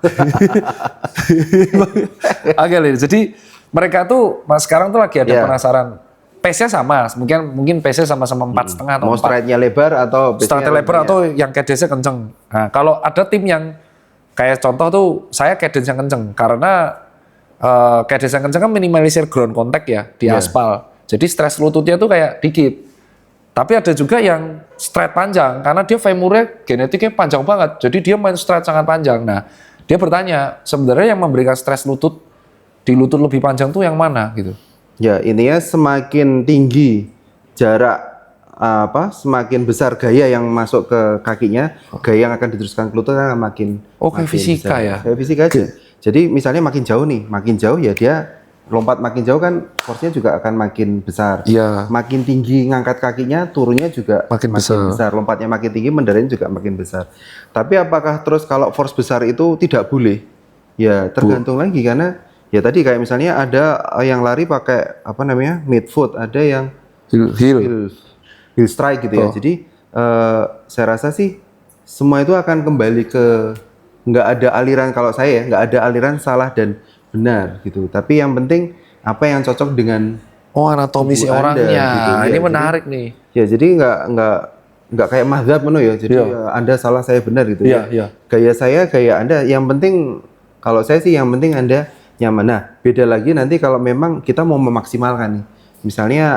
Speaker 1: Angel ini. Jadi mereka tuh sekarang tuh lagi ada penasaran. Pace-nya sama, mungkin pace-nya sama-sama 4,5 atau 4.
Speaker 2: Mau stride-nya lebar atau
Speaker 1: stride lebar atau yang cadence-nya kenceng. Nah, kalau ada tim yang kayak contoh tuh saya cadence yang kenceng karena cadence yang kenceng kan minimalisir ground contact ya di aspal. Jadi stres lututnya tuh kayak dikit. Tapi ada juga yang stride panjang karena dia femurnya genetiknya panjang banget. Jadi dia main stride sangat panjang. Nah, Dia bertanya, sebenarnya yang memberikan stres lutut di lutut lebih panjang tuh yang mana gitu?
Speaker 2: Ya, intinya semakin tinggi jarak semakin besar gaya yang masuk ke kakinya, gaya yang akan diteruskan ke lutut kan makin
Speaker 1: Kayak fisika
Speaker 2: besar.
Speaker 1: ya?
Speaker 2: Kayak fisika aja. Jadi misalnya makin jauh nih, makin jauh ya dia lompat makin jauh kan force-nya juga akan makin besar.
Speaker 1: Iya.
Speaker 2: Makin tinggi ngangkat kakinya, turunnya juga
Speaker 1: Makin besar.
Speaker 2: Lompatnya makin tinggi, mendaratnya juga makin besar. Tapi apakah terus kalau force besar itu tidak boleh? Ya tergantung lagi karena ya tadi kayak misalnya ada yang lari pakai midfoot, ada yang heel strike gitu ya. Jadi saya rasa sih semua itu akan kembali ke nggak ada aliran, kalau saya ya nggak ada aliran salah dan benar gitu. Tapi yang penting apa yang cocok dengan
Speaker 1: Anatomi si
Speaker 2: tubuh Anda,
Speaker 1: orangnya.
Speaker 2: gitu.
Speaker 1: Ini
Speaker 2: Ya,
Speaker 1: menarik nih.
Speaker 2: Ya jadi nggak kayak mazhab ya. Jadi Anda salah saya benar gitu
Speaker 1: Iya,
Speaker 2: ya.
Speaker 1: iya.
Speaker 2: Gaya saya gaya Anda. Yang penting kalau saya sih yang penting Anda nyaman. Nah beda lagi nanti kalau memang kita mau memaksimalkan nih. Misalnya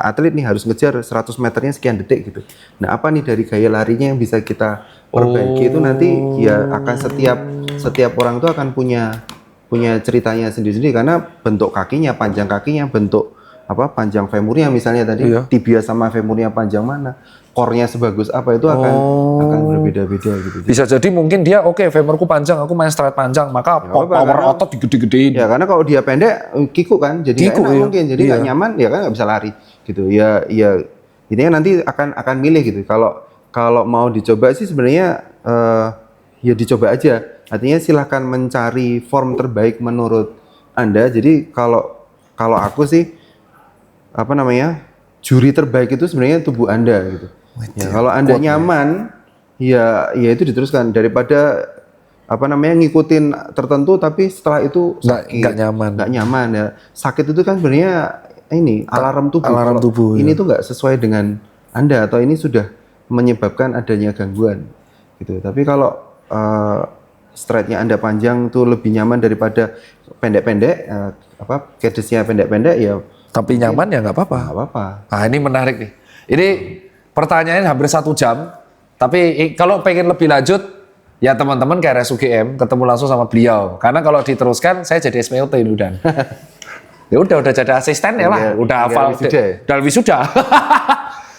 Speaker 2: atlet nih harus ngejar 100 meternya sekian detik gitu. Nah apa nih dari gaya larinya yang bisa kita perbaiki itu nanti ya akan setiap orang itu akan punya ceritanya sendiri-sendiri karena bentuk kakinya, panjang kakinya, bentuk panjang femurnya misalnya tadi, tibia sama femurnya panjang mana, core-nya sebagus apa itu akan berbeda-beda gitu.
Speaker 1: Bisa jadi mungkin dia femurku panjang, aku main straight panjang, maka power otot digede-gedein.
Speaker 2: Ya karena kalau dia pendek kikuk kan, jadi nggak enak mungkin, jadi nggak nyaman, ya kan nggak bisa lari gitu. Ya intinya nanti akan milih gitu. Kalau mau dicoba sih sebenarnya ya dicoba aja. Artinya silahkan mencari form terbaik menurut Anda. Jadi kalau aku sih juri terbaik itu sebenarnya tubuh Anda gitu. Ya, kalau Anda nyaman, ya itu diteruskan daripada ngikutin tertentu tapi setelah itu sakit, nggak nyaman ya. Sakit itu kan sebenarnya alarm tubuh. Ini tuh nggak sesuai dengan Anda atau ini sudah menyebabkan adanya gangguan gitu. Tapi kalau stride-nya Anda panjang tuh lebih nyaman daripada pendek-pendek, cadence-nya pendek-pendek ya.
Speaker 1: Tapi nyaman ya nggak apa-apa.
Speaker 2: Nggak apa-apa.
Speaker 1: Nah ini menarik nih. Ini pertanyaannya hampir 1 jam. Tapi kalau pengen lebih lanjut, ya teman-teman ke RSUGM ketemu langsung sama beliau. Karena kalau diteruskan, saya jadi SPLT ini udah. Ya udah jadi asisten ya lah. Udah hafal. Udah wisuda.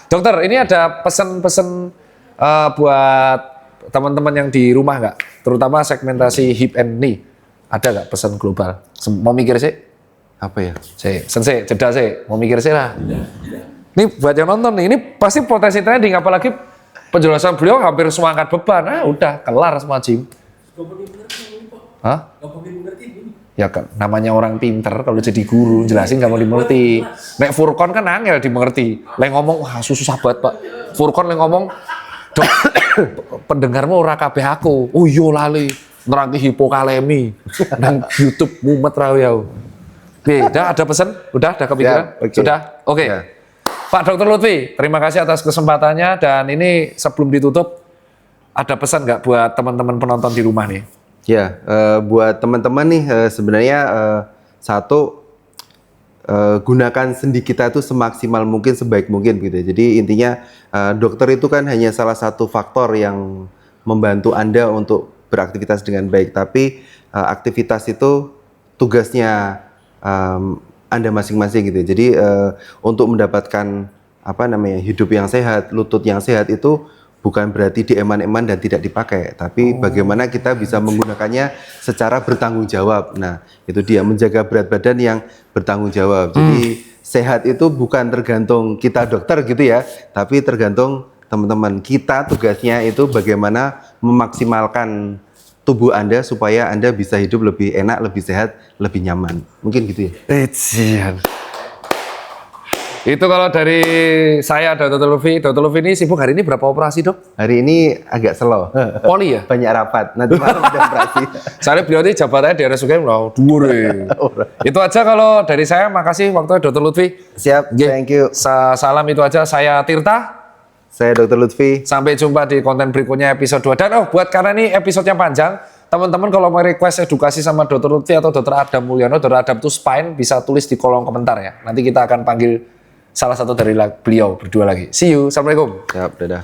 Speaker 1: Dokter, ini ada pesan-pesan buat teman-teman yang di rumah nggak? Terutama segmentasi hip and knee. Ada nggak pesan global? Mau mikir sih?
Speaker 2: Apa ya?
Speaker 1: Sensei, jeda sih, mau mikir sih lah. Ini buat yang nonton nih, ini pasti potensi trending, apalagi penjelasan beliau hampir semua angkat beban. Udah kelar semua gym. Hah? Ya kan, namanya orang pinter kalau jadi guru jelasin nggak mau dimengerti. Nek Furkon kan angel dimengerti. Leng ngomong susah banget Pak. Furkon leng ngomong, dok, pendengarmu ora kabeh aku. Oh iya lali, nerangi hipokalemi nang YouTube mumet ra ya. Udah ada pesan? Udah kepikiran?
Speaker 2: Ya, okay.
Speaker 1: Sudah? Oke.
Speaker 2: Ya.
Speaker 1: Pak Dr. Lutfi, terima kasih atas kesempatannya dan ini sebelum ditutup ada pesan nggak buat teman-teman penonton di rumah nih?
Speaker 2: Ya, buat teman-teman nih sebenarnya satu gunakan sendi kita itu semaksimal mungkin, sebaik mungkin gitu. Jadi intinya dokter itu kan hanya salah satu faktor yang membantu Anda untuk beraktivitas dengan baik, tapi aktivitas itu tugasnya Anda masing-masing gitu. Jadi untuk mendapatkan hidup yang sehat, lutut yang sehat itu bukan berarti dieman-eman dan tidak dipakai, tapi bagaimana kita bisa menggunakannya secara bertanggung jawab. Nah, itu dia menjaga berat badan yang bertanggung jawab. Jadi sehat itu bukan tergantung kita dokter gitu ya, tapi tergantung teman-teman kita. Tugasnya itu bagaimana memaksimalkan tubuh Anda supaya Anda bisa hidup lebih enak, lebih sehat, lebih nyaman. Mungkin gitu ya.
Speaker 1: Itu kalau dari saya, Dr. Lutfi. Dr. Lutfi ini sibuk hari ini berapa operasi, Dok?
Speaker 2: Hari ini agak slow.
Speaker 1: Poli ya?
Speaker 2: Banyak rapat. Nanti malam udah operasi.
Speaker 1: Soalnya beliau ini jabatannya di RSUGM loh, dhuwur. Itu aja kalau dari saya. Makasih waktunya Dr. Lutfi.
Speaker 2: Siap, thank you.
Speaker 1: Salam itu aja. Saya Tirta.
Speaker 2: Saya Dr. Lutfi.
Speaker 1: Sampai jumpa di konten berikutnya episode 2. Dan buat karena ini episodenya panjang, teman-teman kalau mau request edukasi sama Dr. Lutfi atau Dr. Adam Mulyono, Dr. Adam to Spine, bisa tulis di kolom komentar ya. Nanti kita akan panggil salah satu dari beliau berdua lagi. See you. Assalamualaikum.
Speaker 2: Siap, dadah.